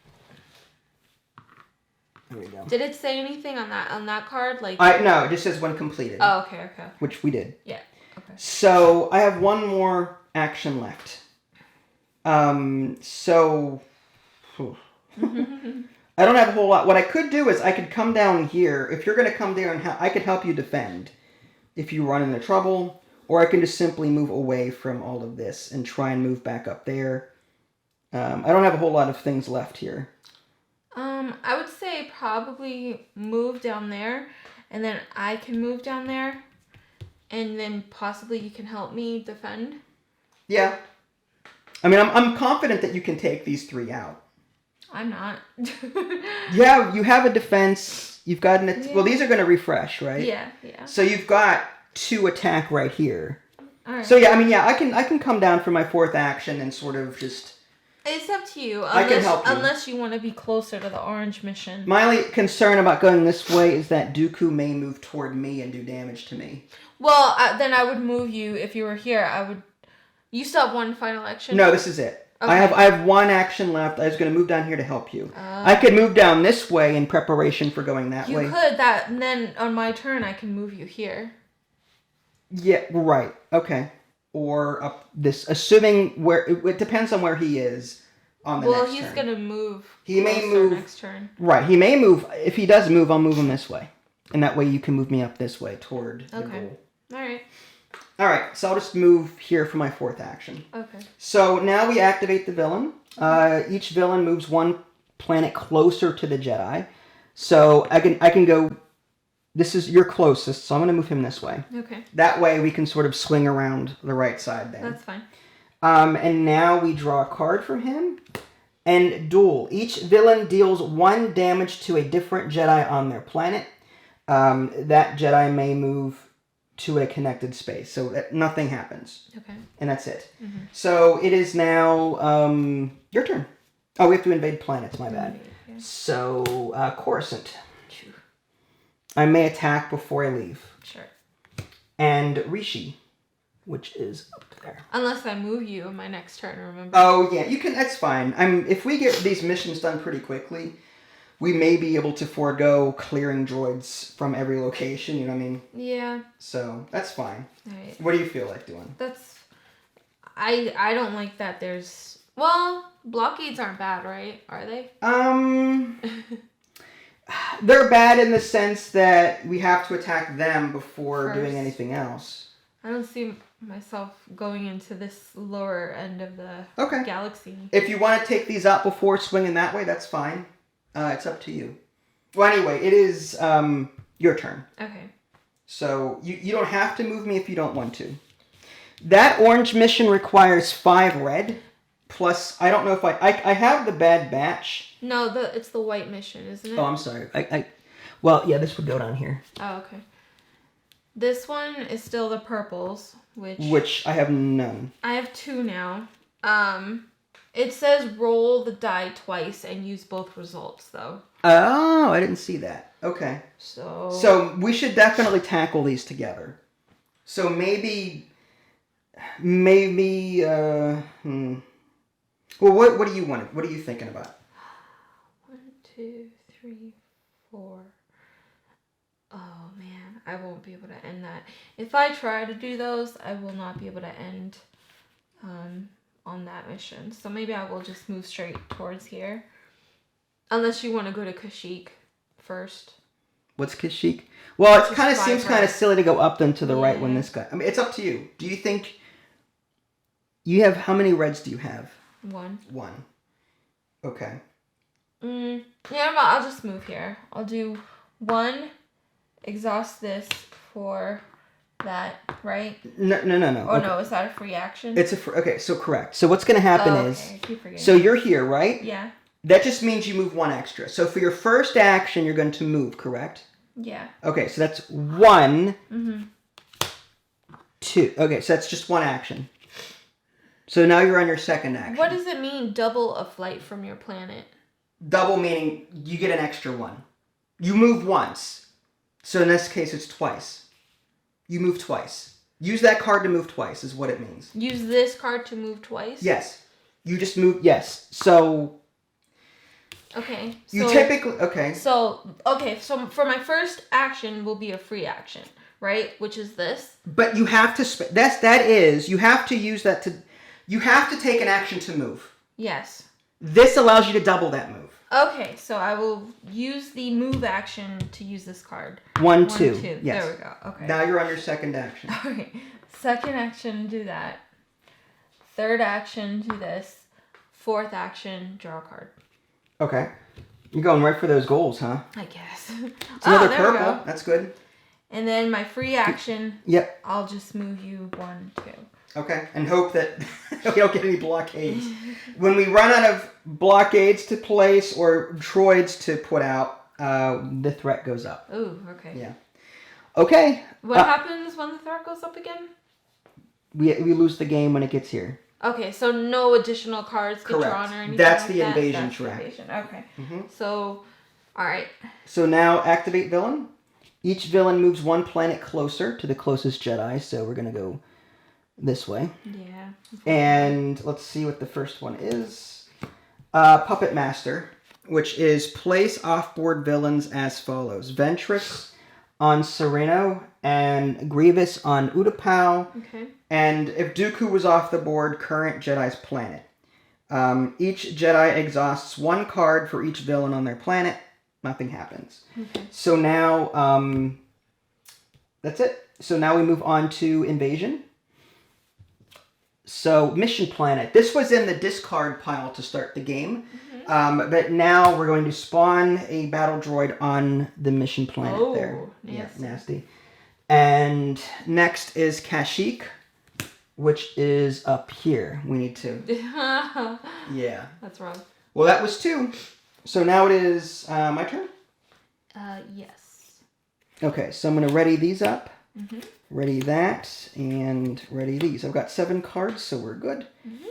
There we go. Did it say anything on that card? Like no, it just says when completed. Oh, okay. Which we did. Yeah. Okay. So I have one more action left. So I don't have a whole lot. What I could do is I could come down here. If you're going to come there and I could help you defend if you run into trouble. Or I can just simply move away from all of this and try and move back up there. I don't have a whole lot of things left here. I would say probably move down there, and then I can move down there, and then possibly you can help me defend. Yeah. I mean, I'm confident that you can take these 3 out. I'm not. Yeah, you have a defense. You've got an... Yeah. Well, these are going to refresh, right? Yeah. So you've got 2 attack right here. All right. So yeah, I mean, yeah, I can come down for my 4th action and sort of just... It's up to you. I can help you. Unless you want to be closer to the orange mission. My only concern about going this way is that Dooku may move toward me and do damage to me. Well, then I would move you if you were here. You still have one final action? No, this is it. Okay. I have 1 action left. I was going to move down here to help you. I could move down this way in preparation for going that way. You could. And then on my turn, I can move you here. Yeah, right. Okay. Or up this, assuming where it depends on where he is on the next turn. Well, he's gonna move. He may move next turn. Right. He may move. If he does move, I'll move him this way, and that way you can move me up this way toward the goal. All right. All right. So I'll just move here for my 4th action. Okay. So now we activate the villain. Each villain moves 1 planet closer to the Jedi. So I can go. This is your closest, so I'm going to move him this way. Okay. That way we can sort of swing around the right side then. That's fine. And now we draw a card from him. And duel. Each villain deals 1 damage to a different Jedi on their planet. That Jedi may move to a connected space, so that nothing happens. Okay. And that's it. Mm-hmm. So it is now your turn. Oh, we have to invade planets, my bad. Yeah. So, Coruscant. I may attack before I leave. Sure. And Rishi, which is up there. Unless I move you in my next turn, remember? Oh, yeah, you can. That's fine. If we get these missions done pretty quickly, we may be able to forego clearing droids from every location, you know what I mean? Yeah. So, that's fine. Right. What do you feel like doing? I don't like that there's... Well, blockades aren't bad, right? Are they? They're bad in the sense that we have to attack them before doing anything else. I don't see myself going into this lower end of the galaxy. If you want to take these out before swinging that way, that's fine. It's up to you. Well, anyway, it is your turn. Okay. So you don't have to move me if you don't want to. That orange mission requires 5 red. Plus, I don't know if I have the bad batch. No, it's the white mission, isn't it? Oh, I'm sorry. Well, yeah, this would go down here. Oh, okay. This one is still the purples, which I have none. I have 2 now. It says roll the die twice and use both results, though. Oh, I didn't see that. Okay. So we should definitely tackle these together. So maybe. Well, what do you want? What are you thinking about? 1, 2, 3, 4. Oh man, I won't be able to end that. If I try to do those, I will not be able to end on that mission. So maybe I will just move straight towards here. Unless you want to go to Kashyyyk first. What's Kashyyyk? Well, it Just kind of five seems kind of right. silly to go up then to the right when Yeah. this guy... I mean, it's up to you. Do you think... You have... How many reds do you have? 1. 1. Okay. Yeah, I'll just move here. I'll do 1, exhaust this for that, right? No. Oh, Okay. no, is that a free action? It's a... Okay, so correct. So what's going to happen is... I keep forgetting. So you're here, right? Yeah. That just means you move 1 extra. So for your first action, you're going to move, correct? Yeah. Okay, so that's 1, Mm-hmm. 2. Okay, so that's just 1 action. So now you're on your second action. What does it mean, double a flight from your planet? Double meaning you get an extra 1. You move once. So in this case, it's twice. You move twice. Use that card to move twice is what it means. Use this card to move twice? Yes. You just move... Yes. So... Okay. You typically... Okay. So for my first action will be a free action, right? Which is this. But you have to... You have to use that to... You have to take an action to move. Yes. This allows you to double that move. Okay, so I will use the move action to use this card. 1, 2. Yes. There we go. Okay. Now you're on your second action. Okay. Second action, do that. Third action, do this. Fourth action, draw a card. Okay. You're going right for those goals, huh? I guess. It's another there we purple. go. That's good. And then my free action, Yep. I'll just move you 1, 2. Okay. And hope that we don't get any blockades. When we run out of blockades to place or droids to put out, the threat goes up. Ooh, okay. Yeah. Okay. What happens when the threat goes up again? We lose the game when it gets here. Okay, so no additional cards get Correct. drawn or anything That's like the that? invasion That's the track. invasion. Okay. Mm-hmm. So, alright. So now activate villain. Each villain moves 1 planet closer to the closest Jedi, so we're going to go this way. Yeah. And let's see what the first one is. Puppet Master, which is place off-board villains as follows. Ventress on Sereno and Grievous on Utapau. Okay. And if Dooku was off the board, current Jedi's planet. Each Jedi exhausts 1 card for each villain on their planet. Nothing happens. Okay. So now, that's it. So now we move on to Invasion. So, Mission Planet. This was in the discard pile to start the game. Mm-hmm. But now we're going to spawn a battle droid on the Mission Planet there. Nasty. Yeah, nasty. And next is Kashyyyk, which is up here. We need to... Yeah. That's wrong. Well, that was 2. So now it is my turn? Yes. Okay, so I'm going to ready these up. Mm-hmm. Ready that, and ready these. I've got 7 cards, so we're good. Mm-hmm.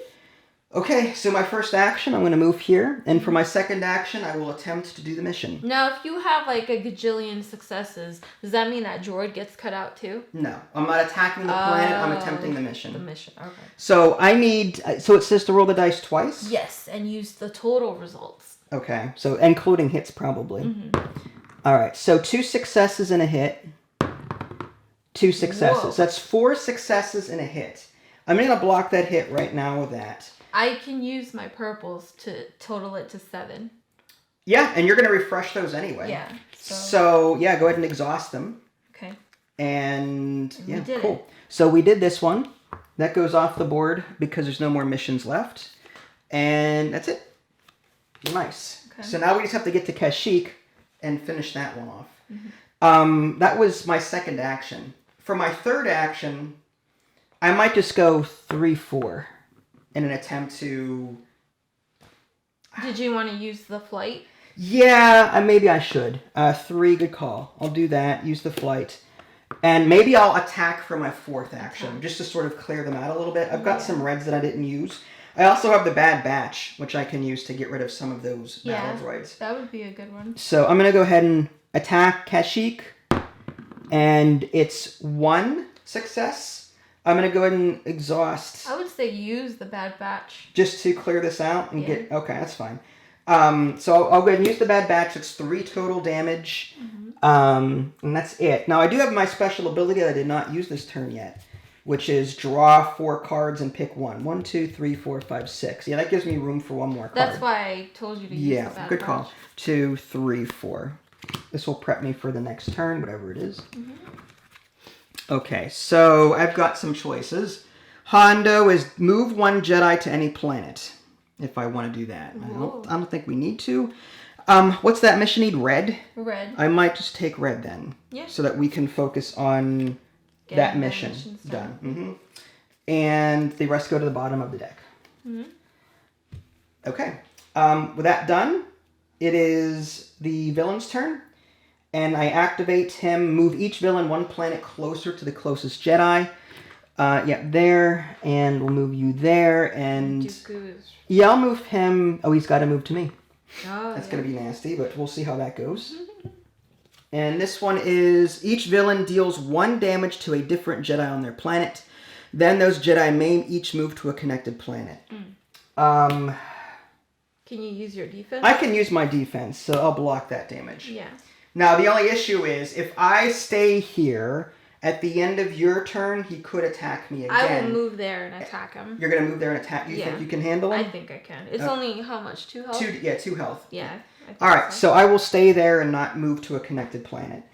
Okay, so my first action, I'm going to move here. And for my second action, I will attempt to do the mission. Now, if you have like a gajillion successes, does that mean that droid gets cut out too? No, I'm not attacking the planet, I'm attempting the mission. The mission, okay. So I need, so it says to roll the dice twice? Yes, and use the total results. Okay, so including hits probably. Mm-hmm. All right, so 2 successes and a hit. 2 successes. Whoa. That's 4 successes and a hit. I'm going to block that hit right now with that. I can use my purples to total it to 7. Yeah, and you're going to refresh those anyway. Yeah. So yeah, go ahead and exhaust them. Okay. And yeah, we did cool. it. So we did this one. That goes off the board because there's no more missions left. And that's it. Nice. Okay. So now we just have to get to Kashyyyk and finish that one off. Mm-hmm. That was my second action. For my third action, I might just go 3-4 in an attempt to... Did you want to use the flight? Yeah, maybe I should. 3, good call. I'll do that, use the flight. And maybe I'll attack for my fourth action, just to sort of clear them out a little bit. I've got some reds that I didn't use. I also have the Bad Batch, which I can use to get rid of some of those battle droids. That would be a good one. So I'm going to go ahead and attack Kashyyyk. And it's 1 success. I'm going to go ahead and exhaust. I would say use the Bad Batch. Just to clear this out and get... Okay, that's fine. So I'll go ahead and use the Bad Batch. It's 3 total damage. And that's it. Now, I do have my special ability that I did not use this turn yet, which is draw 4 cards and pick one. 1, 2, 3, 4, 5, 6. Yeah, that gives me room for one more card. That's why I told you to use the Bad Batch. Good call. 2, 3, 4. This will prep me for the next turn, whatever it is. Okay, so I've got some choices. Hondo is move 1 Jedi to any planet, if I want to do that. I don't think we need to. What's that mission need? Red? Red. I might just take red then. Yeah. So that we can focus on that mission. Done. And the rest go to the bottom of the deck. Okay. With that done, it is the villain's turn. And I activate him, move each villain 1 planet closer to the closest Jedi. There. And we'll move you there. And Dooku is... yeah, I'll move him. Oh, he's got to move to me. Oh, That's going to be nasty, but we'll see how that goes. And this one is each villain deals 1 damage to a different Jedi on their planet. Then those Jedi may each move to a connected planet. Can you use your defense? I can use my defense, so I'll block that damage. Yeah. Now, the only issue is if I stay here, at the end of your turn, he could attack me again. I will move there and attack him. You're going to move there and attack? You think you can handle him? I think I can. It's only, how much? 2 health? 2 health. Yeah. I think Alright, so I will stay there and not move to a connected planet.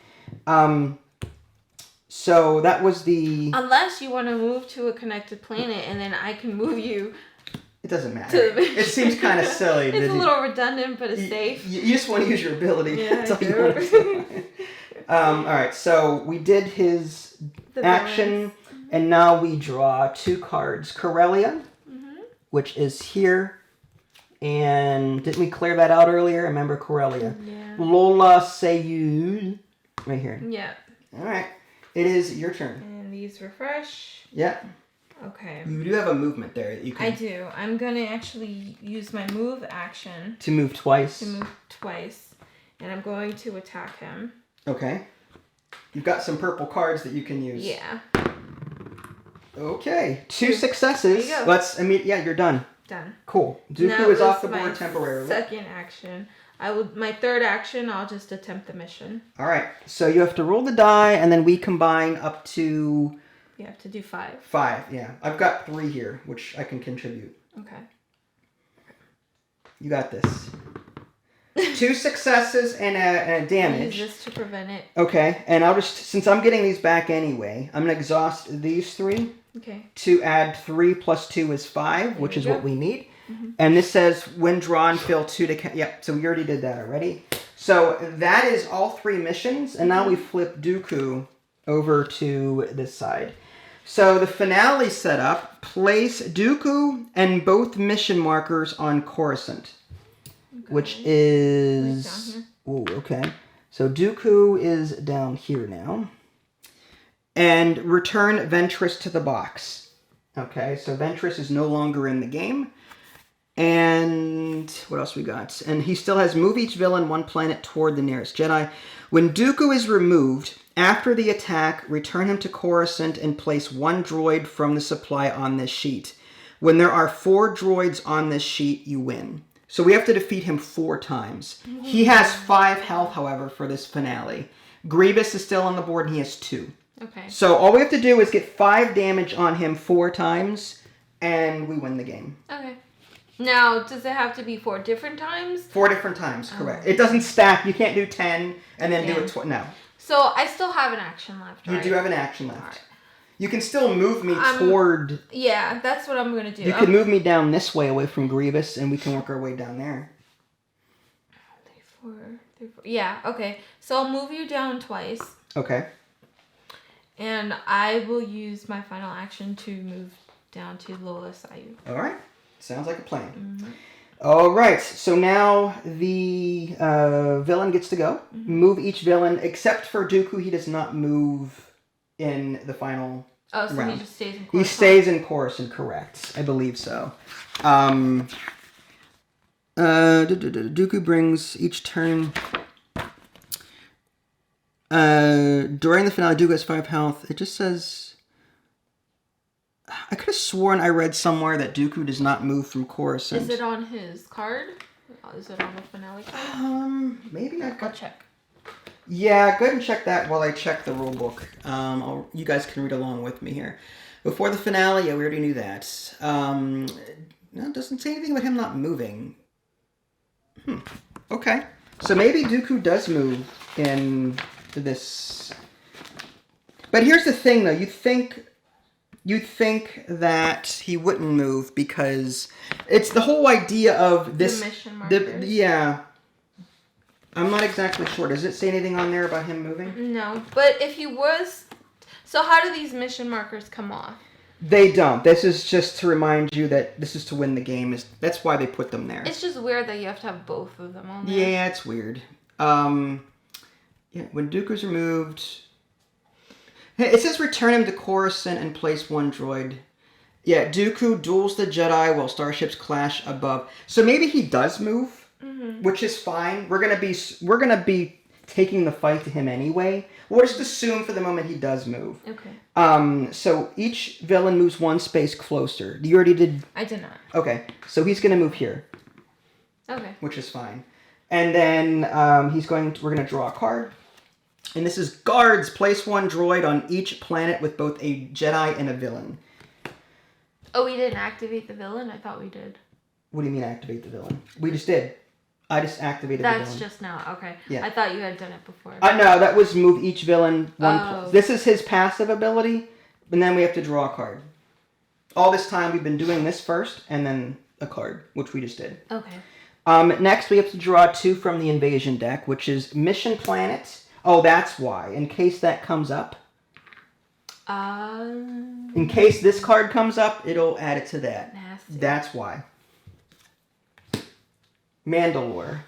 So that was the... Unless you want to move to a connected planet and then I can move you... It doesn't matter. It seems kind of silly. It's a little redundant, but it's safe. You just want to use your ability. Yeah, That's all you want to do. Alright, so we did his action, and now we draw 2 cards. Corellia, which is here, and didn't we clear that out earlier? Remember Corellia. Yeah. Lola Seyu, right here. Yeah. Alright, it is your turn. And these refresh. Yeah. Okay. You do have a movement there that you can... I do. I'm going to actually use my move action. To move twice? To move twice. And I'm going to attack him. Okay. You've got some purple cards that you can use. Yeah. Okay. 2 successes. There you go. You're done. Done. Cool. Dooku is off the board temporarily. Second action. My third action, I'll just attempt the mission. Alright. So you have to roll the die, and then we combine up to... You have to do 5. 5, yeah. I've got 3 here, which I can contribute. Okay. You got this. 2 successes and a damage. Use this to prevent it. Okay, and I'll just, since I'm getting these back anyway, I'm going to exhaust these 3. Okay. To add 3 plus 2 is 5, which is what we need. And this says, when drawn, fill 2 to... Yep, so we already did that already. So that is all 3 missions, and now we flip Dooku over to this side. So the finale setup, place Dooku and both mission markers on Coruscant, which is... Down here. Ooh, okay. So Dooku is down here now. And return Ventress to the box. Okay, so Ventress is no longer in the game. And what else we got? And he still has move each villain 1 planet toward the nearest Jedi. When Dooku is removed, after the attack, return him to Coruscant and place 1 droid from the supply on this sheet. When there are 4 droids on this sheet, you win. So we have to defeat him 4 times. He has 5 health, however, for this finale. Grievous is still on the board and he has 2. Okay. So all we have to do is get 5 damage on him 4 times, and we win the game. Okay. Now, does it have to be 4 different times? 4 different times, correct. It doesn't stack. You can't do 10 and then do it no. So I still have an action left, right? You do have an action left. Right. You can still move me toward... Yeah, that's what I'm going to do. You can move me down this way away from Grievous, and we can work our way down there. 3, 4. Yeah, okay. So I'll move you down twice. Okay. And I will use my final action to move down to Lola Sayu. All right. Sounds like a plan. All right. So now the villain gets to go. Move each villain, except for Dooku. He does not move in the final round. He just stays in Coruscant? He stays in Coruscant, correct. I believe so. Dooku brings each turn... during the finale, Dooku has 5 health. It just says... I could have sworn I read somewhere that Dooku does not move from Coruscant. Is it on his card? Oh, is it on the finale card? Maybe I've Go got... check. Yeah, go ahead and check that while I check the rule book. You guys can read along with me here. Before the finale, yeah, we already knew that. No, it doesn't say anything about him not moving. Okay. So maybe Dooku does move in this. But here's the thing, though. You'd think that he wouldn't move because it's the whole idea of this. The mission markers. Yeah. I'm not exactly sure. Does it say anything on there about him moving? No, but if he was... So how do these mission markers come off? They don't. This is just to remind you that this is to win the game. That's why they put them there. It's just weird that you have to have both of them on there. Yeah, it's weird. Yeah, when Dooku's removed... It says return him to Coruscant and place one droid. Yeah, Dooku duels the Jedi while starships clash above. So maybe he does move. Which is fine. We're gonna be taking the fight to him anyway. We'll just assume for the moment he does move. Okay. So each villain moves one space closer. You already did. I did not. Okay. So he's gonna move here. Okay. Which is fine. And then we're gonna draw a card. And this is guards. Place one droid on each planet with both a Jedi and a villain. Oh, we didn't activate the villain? I thought we did. What do you mean activate the villain? We just did. I just activated the villain. That's just now. Okay. Yeah. I thought you had done it before. No, that was move each villain one. This is his passive ability, and then we have to draw a card. All this time we've been doing this first, and then a card, which we just did. Okay. Next we have to draw two from the invasion deck, which is Mission Planet. Oh, that's why. In case that comes up. In case this card comes up, it'll add it to that. Nasty. That's why. Mandalore,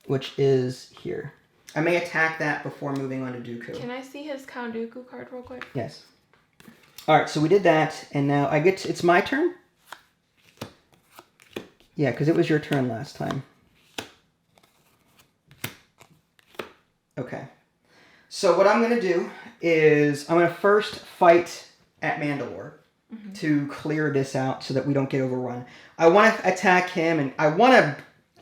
which is here. I may attack that before moving on to Dooku. Can I see his Count Dooku card real quick? Yes. Alright, so we did that, and now it's my turn? Yeah, because it was your turn last time. Okay. So what I'm going to do is I'm going to first fight at Mandalore to clear this out so that we don't get overrun. I want to attack him, and I want to...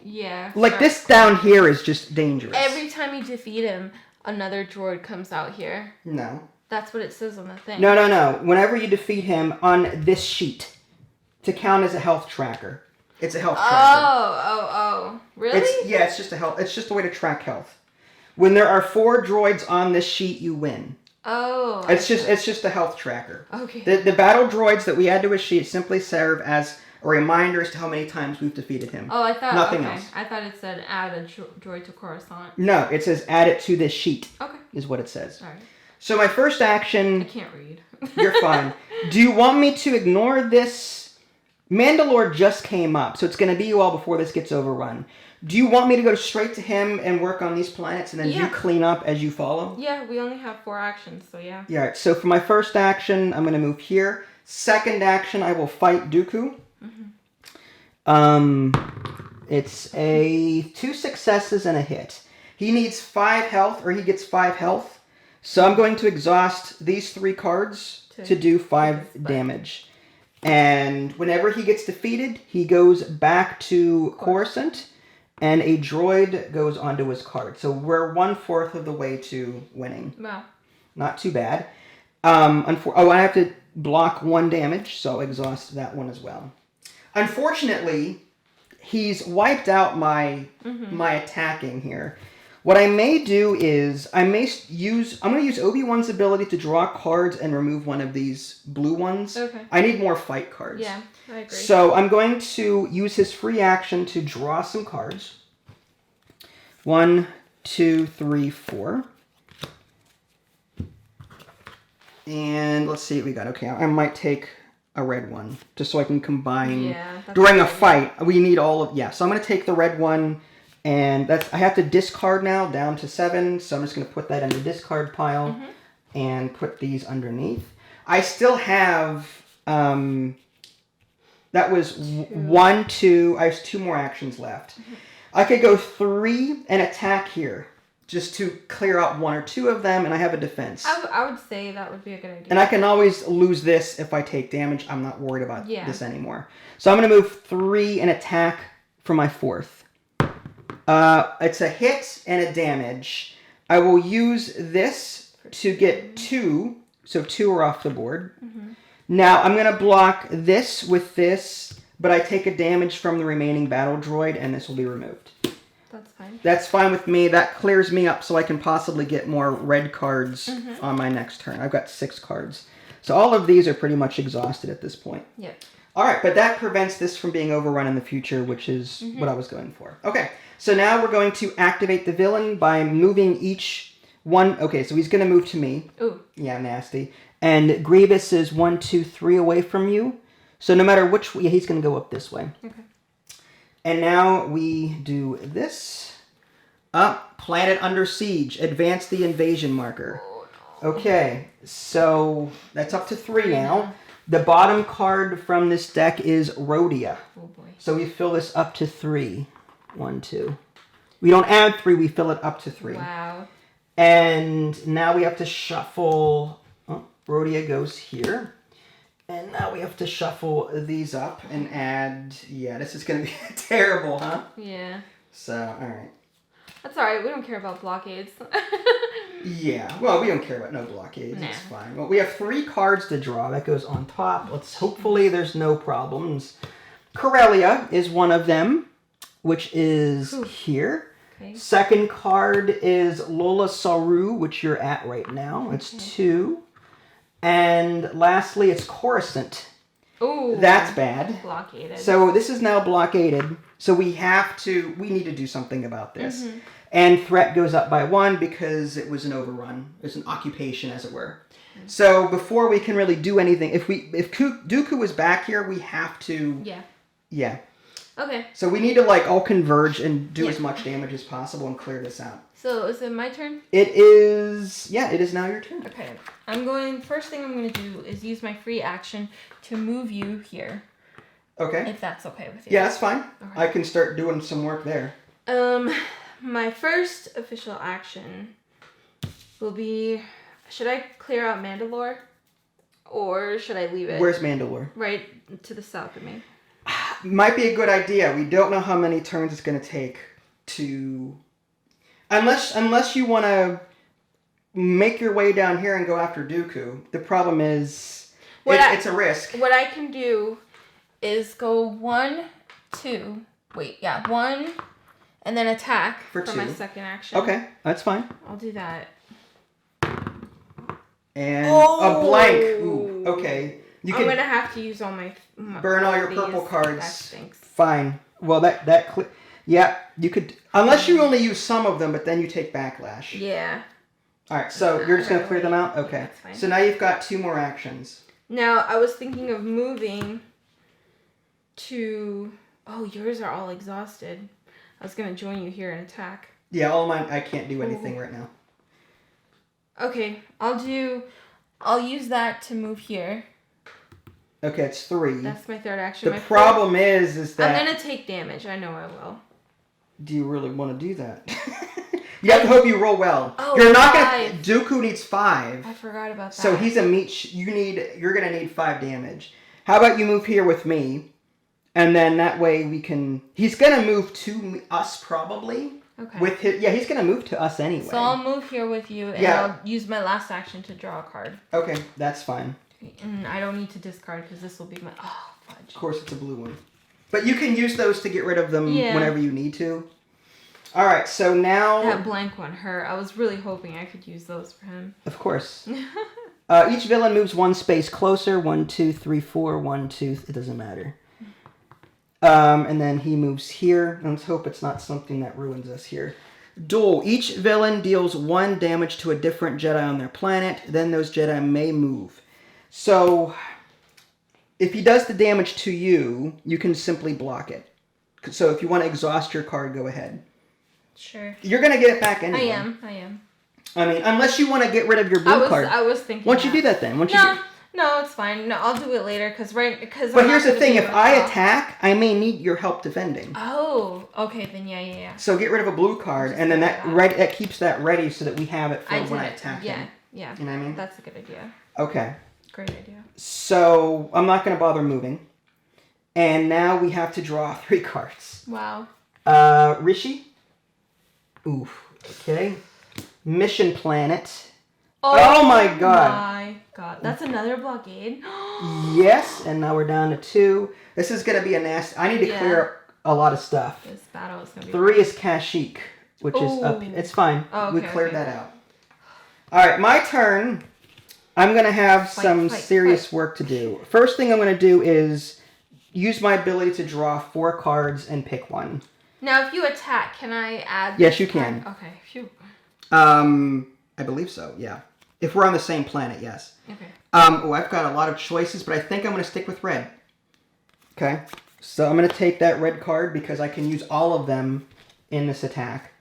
Yeah. Like, this down here is just dangerous. Every time you defeat him, another droid comes out here. No. That's what it says on the thing. No. Whenever you defeat him on this sheet, to count as a health tracker. It's a health tracker. Oh. Really? It's just a health. It's just a way to track health. When there are 4 droids on this sheet, you win. Oh. It's just a health tracker. Okay. The battle droids that we add to a sheet simply serve as a reminder as to how many times we've defeated him. Oh, I thought nothing else. I thought it said add a droid to Coruscant. No, it says add it to this sheet. Okay. Is what it says. All right. So my first action. I can't read. You're fine. Do you want me to ignore this? Mandalore just came up, so it's going to be you all before this gets overrun. Do you want me to go straight to him and work on these planets, and then you clean up as you follow? Yeah, we only have 4 actions, so yeah. Yeah. Right, so for my first action, I'm going to move here. Second action, I will fight Dooku. It's 2 successes and a hit. He needs 5 health, or he gets 5 health. So I'm going to exhaust these 3 cards to do 5 damage. And whenever he gets defeated, he goes back to Coruscant, and a droid goes onto his card. So we're 1/4 of the way to winning. Wow. Not too bad. I have to block 1 damage, so I'll exhaust that one as well. Unfortunately, he's wiped out my attacking here. What I may do is I'm going to use Obi-Wan's ability to draw cards and remove one of these blue ones. Okay. I need more fight cards. Yeah, I agree. So I'm going to use his free action to draw some cards. 1, 2, 3, 4. And let's see what we got. Okay, I might take a red one just so I can combine during a fight. We need all of so I'm going to take the red one, and I have to discard now down to 7, so I'm just going to put that in the discard pile and put these underneath. I still have that was 1, 2. I have 2 more actions left. I could go 3 and attack here, just to clear out 1 or 2 of them, and I have a defense. I would say that would be a good idea. And I can always lose this if I take damage. I'm not worried about this anymore. So I'm going to move 3 and attack for my 4th. It's a hit and a damage. I will use this to get 2, so 2 are off the board. Mm-hmm. Now, I'm going to block this with this, but I take a damage from the remaining battle droid, and this will be removed. That's fine. That's fine with me. That clears me up so I can possibly get more red cards on my next turn. I've got 6 cards. So all of these are pretty much exhausted at this point. Yep. All right, but that prevents this from being overrun in the future, which is what I was going for. Okay, so now we're going to activate the villain by moving each one. Okay, so he's going to move to me. Ooh. Yeah, nasty. And Grievous is 1, 2, 3 away from you. So no matter which way, he's going to go up this way. Okay. And now we do this. Up, planet under siege. Advance the invasion marker. Oh, no. Okay, so that's up to 3 now. The bottom card from this deck is Rhodia. Oh boy. So we fill this up to 3. 1, 2. We don't add 3, we fill it up to 3. Wow. And now we have to shuffle. Oh, Rhodia goes here. And now we have to shuffle these up and add. Yeah, this is going to be terrible, huh? Yeah. So, alright. That's alright, we don't care about blockades. Yeah, well, we don't care about no blockades. Nah. It's fine. Well, we have 3 cards to draw. That goes on top. Hopefully there's no problems. Corellia is one of them, which is here. Okay. Second card is Lola Saru, which you're at right now. It's 2. And lastly, it's Coruscant. Ooh. That's bad. Blockaded. So this is now blockaded. So we need to do something about this. Mm-hmm. And threat goes up by 1 because it was an overrun. It's an occupation, as it were. Mm-hmm. So before we can really do anything, if Dooku was back here, we have to... Yeah. Yeah. Okay. So we need to all converge and do as much damage as possible and clear this out. So is it my turn? It is... Yeah, it is now your turn. Okay. First thing I'm going to do is use my free action to move you here. Okay. If that's okay with you. Yeah, that's fine. Okay. I can start doing some work there. My first official action will be, should I clear out Mandalore? Or should I leave it? Where's Mandalore? Right to the south of me. Might be a good idea. We don't know how many turns it's going to take to... Unless you want to make your way down here and go after Dooku. The problem is, it's a risk. What I can do is go 1, 1... And then attack for my second action. Okay, that's fine. I'll do that. And a blank. Ooh, okay. I'm going to have to use all my burn all your purple cards. That stinks. Fine. Well, yeah, you could... Unless you only use some of them, but then you take backlash. Yeah. All right, so you're just going to clear them out? Okay. Yeah, that's fine. So now you've got 2 more actions. Now, I was thinking of moving to... Oh, yours are all exhausted. I was going to join you here and attack. Yeah, all mine, I can't do anything right now. Okay, I'll use that to move here. Okay, it's 3. That's my third action. The problem is that... I'm going to take damage. I know I will. Do you really want to do that? You have to hope you roll well. Oh, you're not 5. Dooku needs 5. I forgot about that. So he's a meat... You're going to need 5 damage. How about you move here with me? And then that way we can... He's going to move to us, probably. Okay. He's going to move to us anyway. So I'll move here with you, and I'll use my last action to draw a card. Okay, that's fine. And I don't need to discard, because this will be my... Oh, fudge. Of course, it's a blue one. But you can use those to get rid of them whenever you need to. All right, so now... That blank one hurt. I was really hoping I could use those for him. Of course. Each villain moves 1 space closer. 1, 2, 3, 4. 1, 2... It doesn't matter. And then he moves here. Let's hope it's not something that ruins us here. Duel. Each villain deals 1 damage to a different Jedi on their planet. Then those Jedi may move. So, if he does the damage to you, you can simply block it. So if you want to exhaust your card, go ahead. Sure. You're going to get it back anyway. I am. I mean, unless you want to get rid of your blue card. I was thinking Why don't you do that then? No, it's fine. No, I'll do it later because But here's the thing: if I attack, I may need your help defending. Oh, okay, then yeah. So get rid of a blue card, and then that keeps that ready so that we have it for when I attack him. Yeah. You know what I mean? That's a good idea. Okay. Great idea. So I'm not going to bother moving, and now we have to draw 3 cards. Wow. Rishi, Oof. Okay. Mission Planet. Oh my god. My god. That's another blockade. Yes, and now we're down to 2. This is going to be a nasty... I need to clear a lot of stuff. This battle is going to be... 3 is Kashyyyk, which is up... It's fine. Oh, okay, we cleared that out. Alright, my turn. I'm going to have some serious work to do. First thing I'm going to do is use my ability to draw 4 cards and pick one. Now, if you attack, can I add... Yes, you can. Okay, phew. I believe so, yeah. If we're on the same planet, yes. Okay. I've got a lot of choices, but I think I'm going to stick with red. Okay. So I'm going to take that red card because I can use all of them in this attack.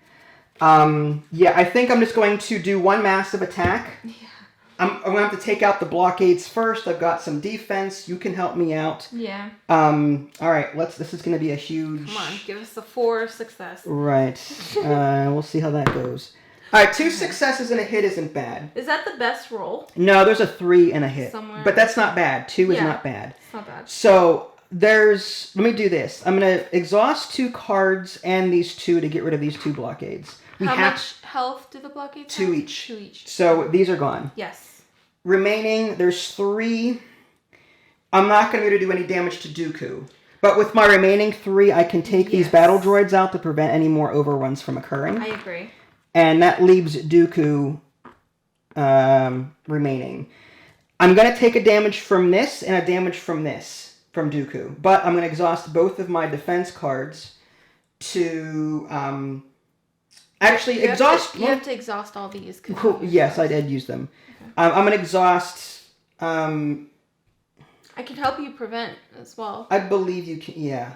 Yeah, I think I'm just going to do one massive attack. Yeah. I'm going to have to take out the blockades first. I've got some defense. You can help me out. Yeah. All right, this is going to be a huge... Come on, give us a 4 success. Right. We'll see how that goes. All right, 2 successes and a hit isn't bad. Is that the best roll? No, there's a 3 and a hit. Somewhere. But that's not bad. 2 is not bad. It's not bad. So let me do this. I'm going to exhaust 2 cards and these 2 to get rid of these 2 blockades. How much health do the blockades have? 2 each. 2 each. So these are gone. Yes. Remaining, there's 3. I'm not going to be able to do any damage to Dooku. But with my remaining 3, I can take these battle droids out to prevent any more overruns from occurring. I agree. And that leaves Dooku remaining. I'm going to take a damage from this and a damage from this, from Dooku. But I'm going to exhaust both of my defense cards to... actually, you have to exhaust all these. Cool. Yes, I did use them. Okay. I'm going to exhaust... I can help you prevent as well. I believe you can, yeah.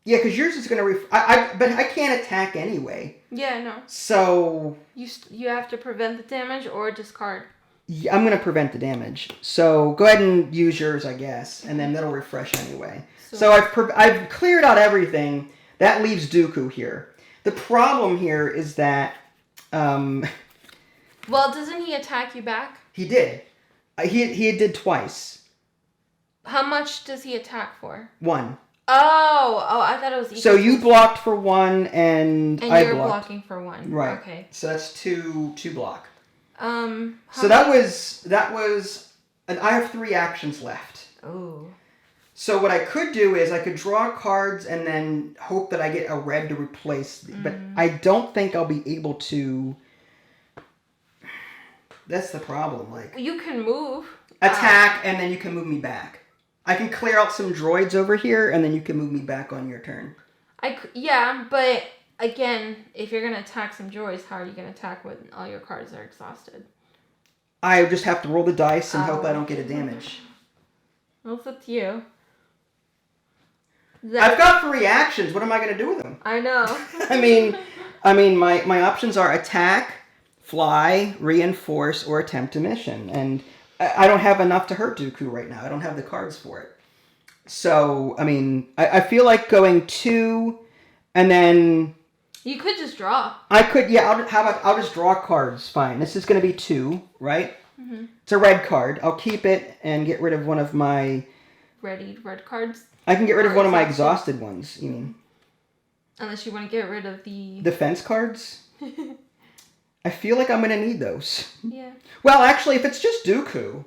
Yeah, because yours is going to... but I can't attack anyway. Yeah, no. So... You have to prevent the damage or discard. Yeah, I'm going to prevent the damage. So go ahead and use yours, I guess, and then that'll refresh anyway. So I've cleared out everything. That leaves Dooku here. The problem here is that... well, doesn't he attack you back? He did. He did twice. How much does he attack for? 1. Oh, I thought it was equal. So you blocked for 1 and I you're blocked. Blocking for 1. Right. Okay. So that's 2 block. So that was and I have 3 actions left. Oh. So what I could do is I could draw cards and then hope that I get a red to replace, but I don't think I'll be able to. That's the problem. Like, you can move. Attack, and then you can move me back. I can clear out some droids over here, and then you can move me back on your turn. Yeah, but again, if you're going to attack some droids, how are you going to attack when all your cards are exhausted? I just have to roll the dice and hope I don't get a damage. Well, it's up to you. I've got 3 actions. What am I going to do with them? I know. I mean, my options are attack, fly, reinforce, or attempt a mission. And I don't have enough to hurt Dooku right now. I don't have the cards for it. So, I mean, I feel like going 2, and then... You could just draw. I could, yeah, I'll just draw cards. Fine. This is going to be 2, right? Mm-hmm. It's a red card. I'll keep it and get rid of one of my... Red cards? I can get rid of one of my exhausted ones, you mean? Unless you want to get rid of the... Defense cards? I feel like I'm going to need those. Yeah. Well, actually, if it's just Dooku,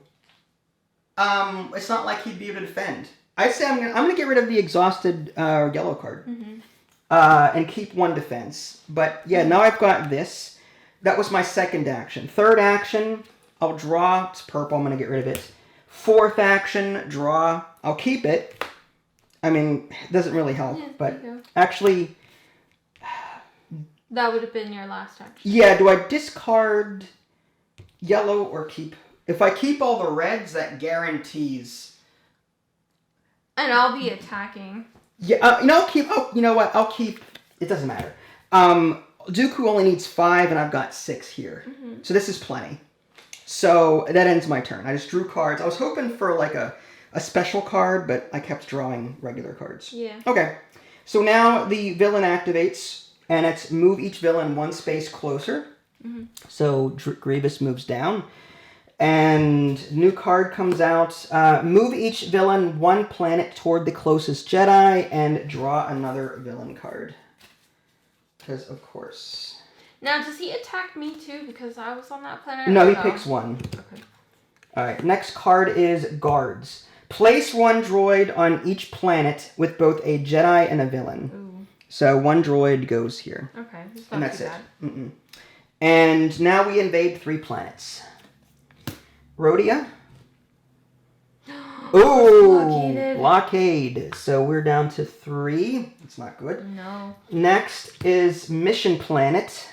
it's not like he'd be able to defend. I'd say I'm going to get rid of the exhausted yellow card. Mm-hmm. And keep 1 defense. But, yeah, now I've got this. That was my 2nd action. 3rd action, I'll draw. It's purple. I'm going to get rid of it. 4th action, draw. I'll keep it. I mean, it doesn't really help. Yeah, but actually... That would have been your last action. Yeah, do I discard yellow or keep... If I keep all the reds, that guarantees... And I'll be attacking. Yeah, you know what? I'll keep... It doesn't matter. Dooku only needs 5, and I've got 6 here. Mm-hmm. So this is plenty. So that ends my turn. I just drew cards. I was hoping for like a special card, but I kept drawing regular cards. Yeah. Okay. So now the villain activates... And it's move each villain 1 space closer. Mm-hmm. So Grievous moves down. And new card comes out. Move each villain one planet toward the closest Jedi and draw another villain card. Because, of course. Now, does he attack me too because I was on that planet? No, he picks one. Okay. Alright, next card is Guards. Place one droid on each planet with both a Jedi and a villain. Ooh. So one droid goes here. Okay, that's And not that's too it. bad. Mm-mm. And now we invade 3 planets. Rhodia. Ooh, blockade. So we're down to 3. That's not good. No. Next is Mission Planet.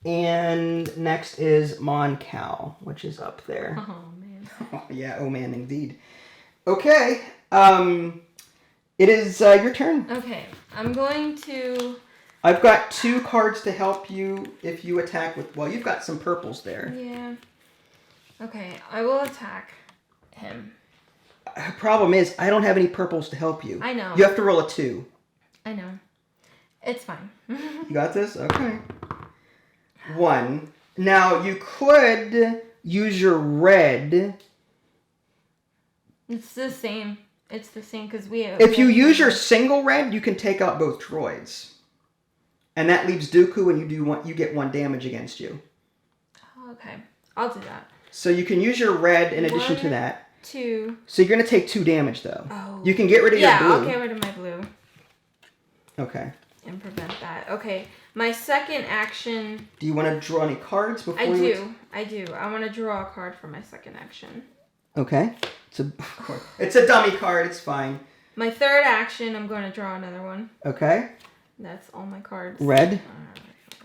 And next is Mon Cal, which is up there. Oh, man. Yeah, oh man, indeed. Okay, it is your turn. Okay, I'm going to... I've got 2 cards to help you if you attack with... Well, you've got some purples there. Yeah. Okay, I will attack him. Problem is, I don't have any purples to help you. I know. You have to roll a 2. I know. It's fine. You got this? Okay. 1. Now, you could use your red. It's the same. It's the same because we have... If you use your single red, you can take out both droids. And that leaves Dooku and you get 1 damage against you. Okay, I'll do that. So you can use your red in addition to that. 2. So you're going to take 2 damage, though. Oh. You can get rid of your blue. Yeah, I'll get rid of my blue. Okay. And prevent that. Okay, my second action... Do you want to draw any cards before I you... I do. I want to draw a card for my second action. Okay. It's a dummy card. It's fine. My third action, I'm going to draw another one. Okay. That's all my cards. Red.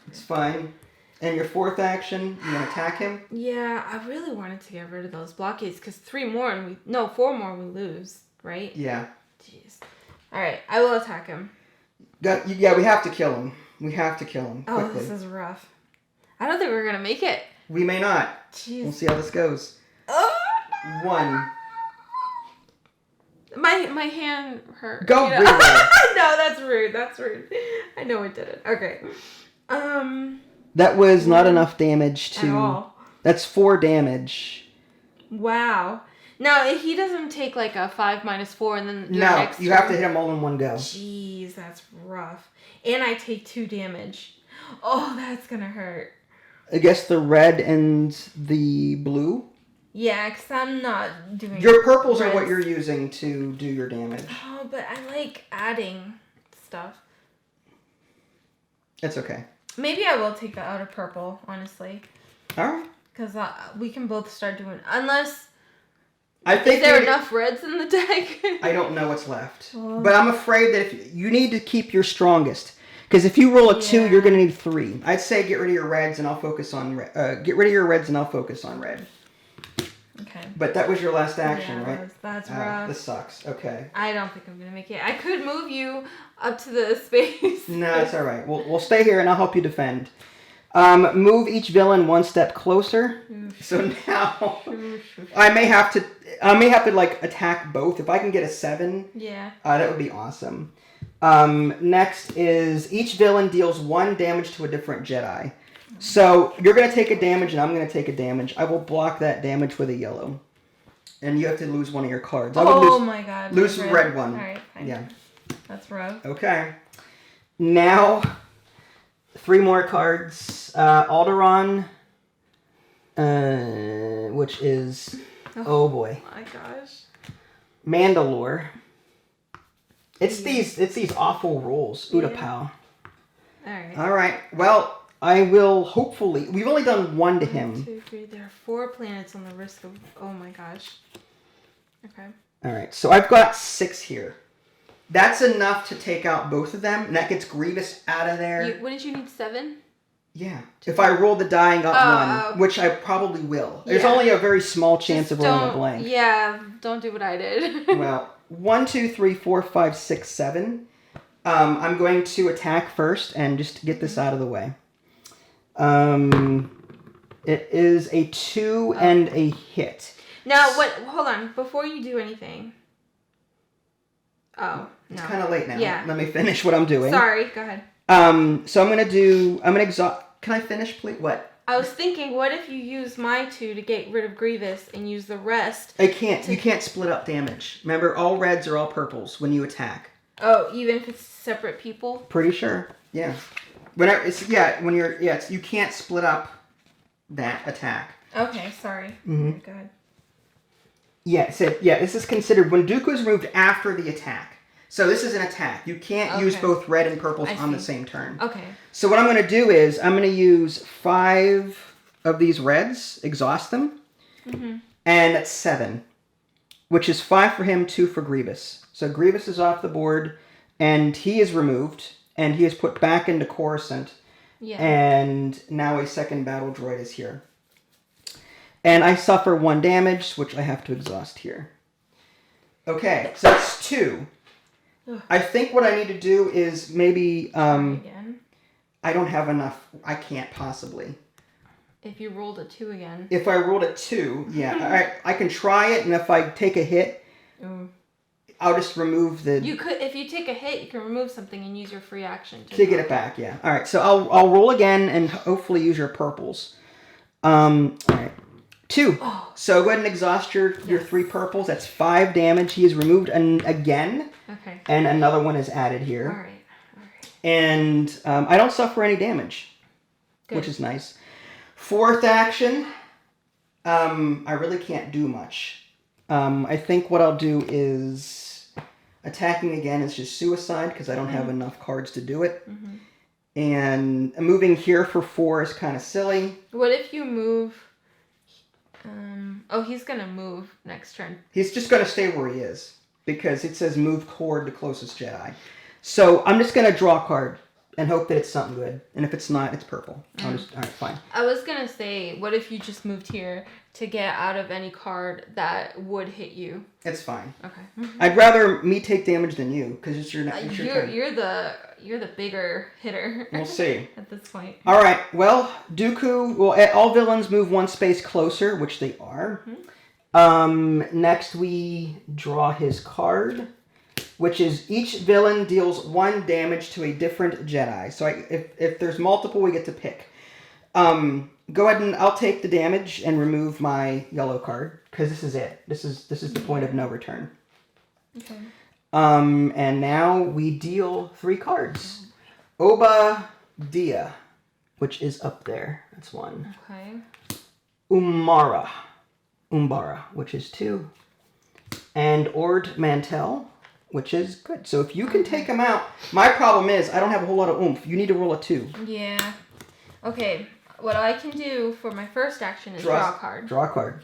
It's fine. And your fourth action, you want to attack him? Yeah, I really wanted to get rid of those blockades because 4 more we lose, right? Yeah. Jeez. All right, I will attack him. Yeah, we have to kill him. We have to kill him quickly. Oh, this is rough. I don't think we're gonna make it. We may not. Jeez. We'll see how this goes. Oh! 1. My hand hurt. Go reroll. No, that's rude. That's rude. I know it didn't. Okay. That was not enough damage to... At all. That's 4 damage. Wow. Now, if he doesn't take like a 5 minus 4 and then... No, you have to hit him all in one go. Jeez, that's rough. And I take 2 damage. Oh, that's gonna hurt. I guess the red and the blue? Yeah, because I'm not doing... Your purples reds. are what you're using to do your damage. Oh, but I like adding stuff. It's okay. Maybe I will take the outer purple, honestly. Alright. Because we can both start doing... Unless... I think is there enough reds in the deck? I don't know what's left. Oh. But I'm afraid that if you need to keep your strongest. Because if you roll a 2, you're going to need 3. I'd say get rid of your reds and I'll focus on red. Get rid of your reds and I'll focus on red. Okay. But that was your last action, right? That's rough. This sucks. Okay. I don't think I'm going to make it. I could move you up to the space. No, it's alright. We'll stay here and I'll help you defend. Move each villain 1 step closer. So now I may have to like attack both. If I can get a 7, yeah. That would be awesome. Next is each villain deals 1 damage to a different Jedi. So you're going to take a damage and I'm going to take a damage. I will block that damage with a yellow. And you have to lose one of your cards. My god. Lose the red one. Alright, fine. Yeah. That's rough. Okay. Now, 3 more cards. Alderaan, which is... Oh boy. My gosh. Mandalore. It's these awful rolls. Utapau. Alright. Alright. Well, I will hopefully... We've only done 1 to him. 1, 2, 3. There are 4 planets on the risk of... Oh my gosh. Okay. Alright, so I've got 6 here. That's enough to take out both of them, and that gets Grievous out of there. Wouldn't you need 7? Yeah. If I roll the die and got 1, which I probably will. There's only a very small chance of rolling a blank. Yeah, don't do what I did. Well, 1, 2, 3, 4, 5, 6, 7. I'm going to attack first and just get this out of the way. It is a 2 and a hit. Now, what? Hold on. Before you do anything. Oh, It's no. kind of late now. Yeah. Let me finish what I'm doing. Sorry, go ahead. So I'm going to exhaust... Can I finish, please? What? I was thinking, what if you use my 2 to get rid of Grievous and use the rest? I can't. You can't split up damage. Remember, all reds are all purples when you attack. Oh, even if it's separate people? Pretty sure. Yeah. You can't split up that attack. Okay, sorry. Mm-hmm. Oh my god. Yeah, this is considered when Dooku is removed after the attack. So this is an attack. You can't use both red and purples on the same turn. Okay. So what I'm going to do is I'm going to use 5 of these reds, exhaust them, and that's 7, which is 5 for him, 2 for Grievous. So Grievous is off the board, and he is removed, and he is put back into Coruscant. Yeah. And now a second battle droid is here. And I suffer 1 damage, which I have to exhaust here. Okay, so that's 2. Ugh. I think what I need to do is maybe... again. I don't have enough. I can't possibly. If you rolled a 2 again. If I rolled a 2, yeah. I can try it, and if I take a hit, I'll just remove the... You could, if you take a hit, you can remove something and use your free action to get it back, yeah. All right, so I'll roll again and hopefully use your purples. All right. 2. Oh. So go ahead and exhaust your 3 purples. That's 5 damage. He is removed again. Okay. And another one is added here. All right. And I don't suffer any damage, which is nice. 4th action, I really can't do much. I think what I'll do is attacking again is just suicide because I don't have enough cards to do it. And moving here for 4 is kind of silly. What if you move... he's going to move next turn. He's just going to stay where he is because it says move toward the closest Jedi. So I'm just going to draw a card and hope that it's something good. And if it's not, it's purple. All right, fine. I was going to say, what if you just moved here to get out of any card that would hit you? It's fine. Okay. I'd rather me take damage than you because it's your turn. You're the bigger hitter. We'll see. At this point. All right. Well, Dooku. Well, all villains move 1 space closer, which they are. Next, we draw his card, which is each villain deals 1 damage to a different Jedi. So if there's multiple, we get to pick. Go ahead and I'll take the damage and remove my yellow card because this is it. This is the point of no return. Okay. And now we deal 3 cards. Oba Dia, which is up there. That's 1. Okay. Umbara, which is 2. And Ord Mantell, which is good. So if you can take them out, my problem is I don't have a whole lot of oomph. You need to roll a 2. Yeah. Okay. What I can do for my first action is draw a card. Draw a card.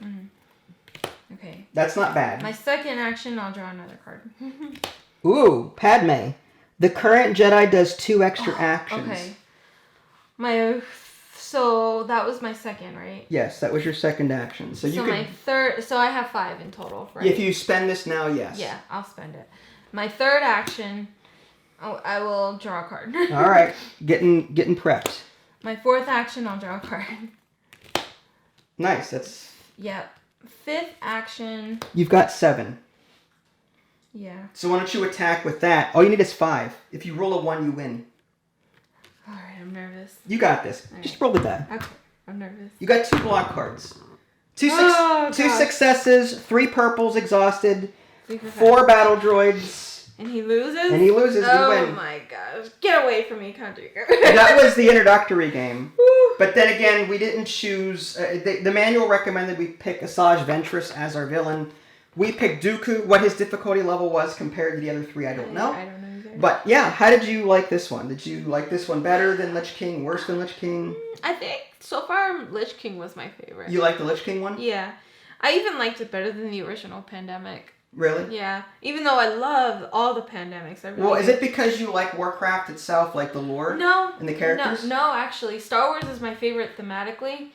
Okay. That's not bad. My second action, I'll draw another card. Ooh, Padme. The current Jedi does 2 extra actions. Okay. So that was my second, right? Yes, that was your second action. So my third. So I have 5 in total, right? If you spend this now, yes. Yeah, I'll spend it. My third action, I will draw a card. All right, getting prepped. My 4th action, I'll draw a card. Nice. That's. Yep. 5th action. You've got 7. Yeah. So why don't you attack with that? All you need is 5. If you roll a 1, you win. All right, I'm nervous. You got this. All Just roll the die. Okay, I'm nervous. You got 2 block cards. 2 God. successes, 3 purples exhausted, 4 battle droids. And he loses? And he loses. Oh we win. My gosh. Get away from me, Conduca. That was the introductory game. But then again, we didn't choose... the manual recommended we pick Asajj Ventress as our villain. We picked Dooku. What his difficulty level was compared to the other 3, I don't know. I don't know either. But yeah, how did you like this one? Did you like this one better than Lich King? Worse than Lich King? I think so far Lich King was my favorite. You like the Lich King one? Yeah. I even liked it better than the original Pandemic. Really? Yeah. Even though I love all the Pandemics. Well, is it because you like Warcraft itself, like the lore? No. And the characters? No, actually. Star Wars is my favorite thematically.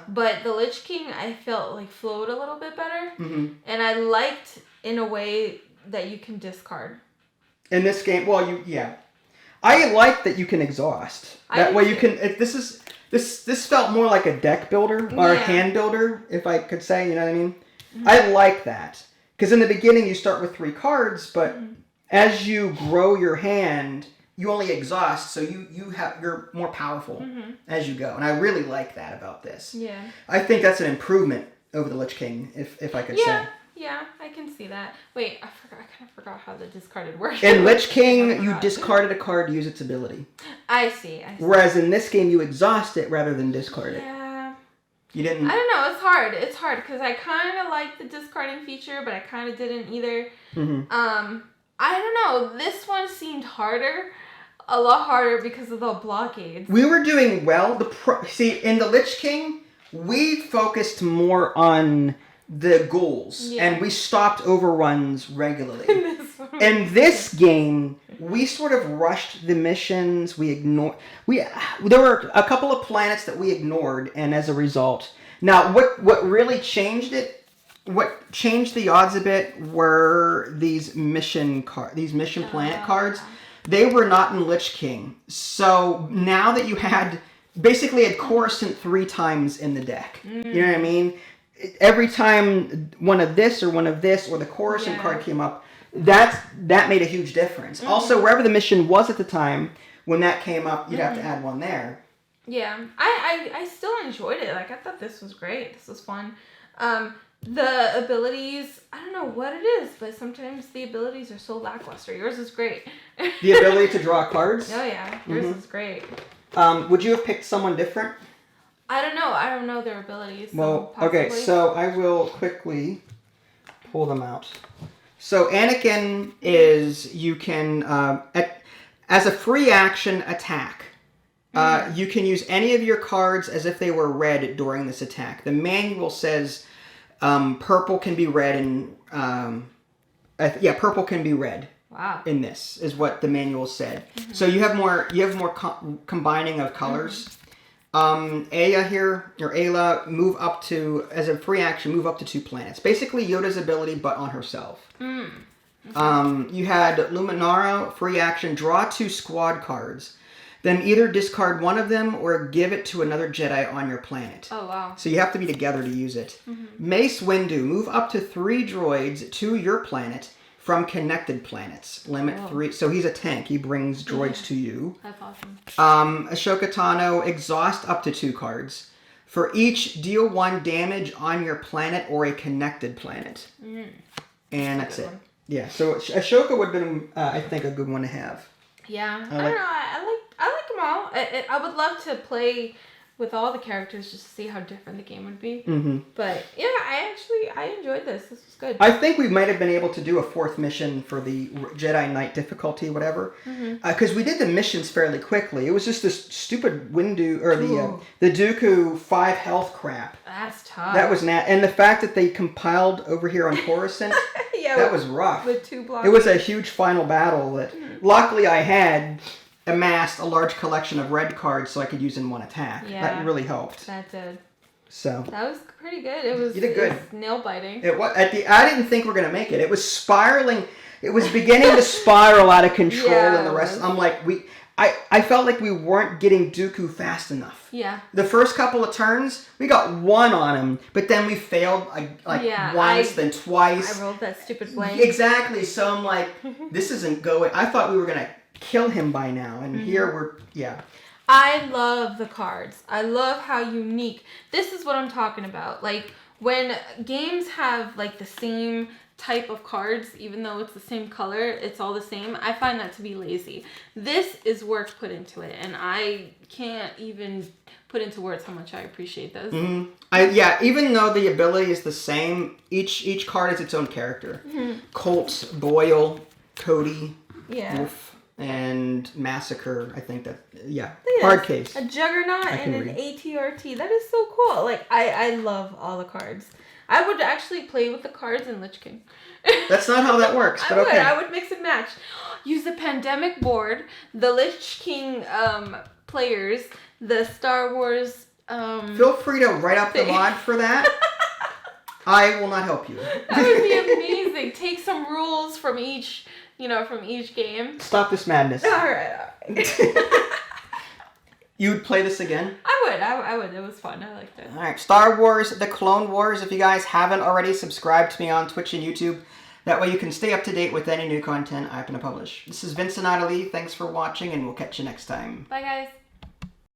But the Lich King, I felt like flowed a little bit better. And I liked, in a way, that you can discard. In this game, I like that you can exhaust. That way you can... This felt more like a deck builder, or a hand builder, if I could say, you know what I mean? I like that. Because in the beginning you start with 3 cards, but as you grow your hand, you only exhaust, so you're more powerful as you go, and I really like that about this. Yeah. I think that's an improvement over the Lich King, if I could say. Yeah, I can see that. Wait, I kind of forgot how the discarded worked. In Lich King, you discarded a card to use its ability. I see. Whereas in this game, you exhaust it rather than discard it. Yeah. You didn't... I don't know. It's hard. It's hard because I kind of like the discarding feature, but I kind of didn't either. I don't know. This one seemed harder. A lot harder because of the blockades. We were doing well. See, in the Lich King, we focused more on the goals, and we stopped overruns regularly. In this game, we sort of rushed the missions. There were a couple of planets that we ignored, and as a result, now what really changed it? What changed the odds a bit were these mission planet cards. They were not in Lich King, so now that you had Coruscant 3 times in the deck, you know what I mean? Every time one of this or the Coruscant card came up, that made a huge difference. Also, wherever the mission was at the time, when that came up, you'd have to add one there. Yeah, I still enjoyed it. Like, I thought this was great. This was fun. The abilities, I don't know what it is, but sometimes the abilities are so lackluster. Yours is great. The ability to draw cards? Oh, yeah. Yours is great. Would you have picked someone different? I don't know. I don't know their abilities. Well, okay, so I will quickly pull them out. So Anakin is, you can, as a free action attack, you can use any of your cards as if they were red during this attack. The manual says purple can be red and, purple can be red. Wow. In this is what the manual said. So you have more combining of colors. Ayla, move up to, as a free action, move up to 2 planets. Basically Yoda's ability, but on herself. You had Luminaro, free action, draw 2 squad cards. Then either discard one of them or give it to another Jedi on your planet. Oh, wow. So you have to be together to use it. Mace Windu, move up to 3 droids to your planet from connected planets. Limit 3. So he's a tank. He brings droids to you. That's awesome. Ashoka Tano, exhaust up to 2 cards. For each, deal 1 damage on your planet or a connected planet. And that's it. Yeah, so Ashoka would have been, I think, a good one to have. Yeah, I don't know. I like them all. I would love to play with all the characters just to see how different the game would be. But yeah, I enjoyed this. This was good. I think we might have been able to do a 4th mission for the Jedi Knight difficulty, whatever. Because we did the missions fairly quickly. It was just this stupid Windu, or the Dooku 5 health crap. That's tough. That was and the fact that they compiled over here on Coruscant, that was rough. With 2 blocks. It was a huge final battle that luckily I had amassed a large collection of red cards so I could use in one attack. Yeah, that really helped. That did. So that was pretty good. It was. You did good. It was nail biting. I didn't think we were gonna make it. It was spiraling. It was beginning to spiral out of control, and the rest. I'm like, I felt like we weren't getting Dooku fast enough. Yeah. The first couple of turns, we got 1 on him, but then we failed once, then twice. I rolled that stupid blame. Exactly. So I'm like, this isn't going. I thought we were gonna kill him by now, and here I love the cards. I love how unique. This is what I'm talking about. Like, when games have like the same type of cards, even though it's the same color, it's all the same, I find that to be lazy. This is work put into it, and I can't even put into words how much I appreciate this. Even though the ability is the same, each card is its own character. Colt, Boyle, Cody, Wolf, and Massacre. I think that, hard case. A Juggernaut and an ATRT. That is so cool. Like, I love all the cards. I would actually play with the cards in Lich King. That's not how that works, but okay. I would mix and match. Use the pandemic board, the Lich King players, the Star Wars... Feel free to write up the mod for that. I will not help you. That would be amazing. Take some rules from each game. Stop this madness. All right. You would play this again? I would. It was fun. I liked it. All right. Star Wars, The Clone Wars. If you guys haven't already, subscribed to me on Twitch and YouTube. That way you can stay up to date with any new content I happen to publish. This is Vince and Natalie. Thanks for watching, and we'll catch you next time. Bye, guys.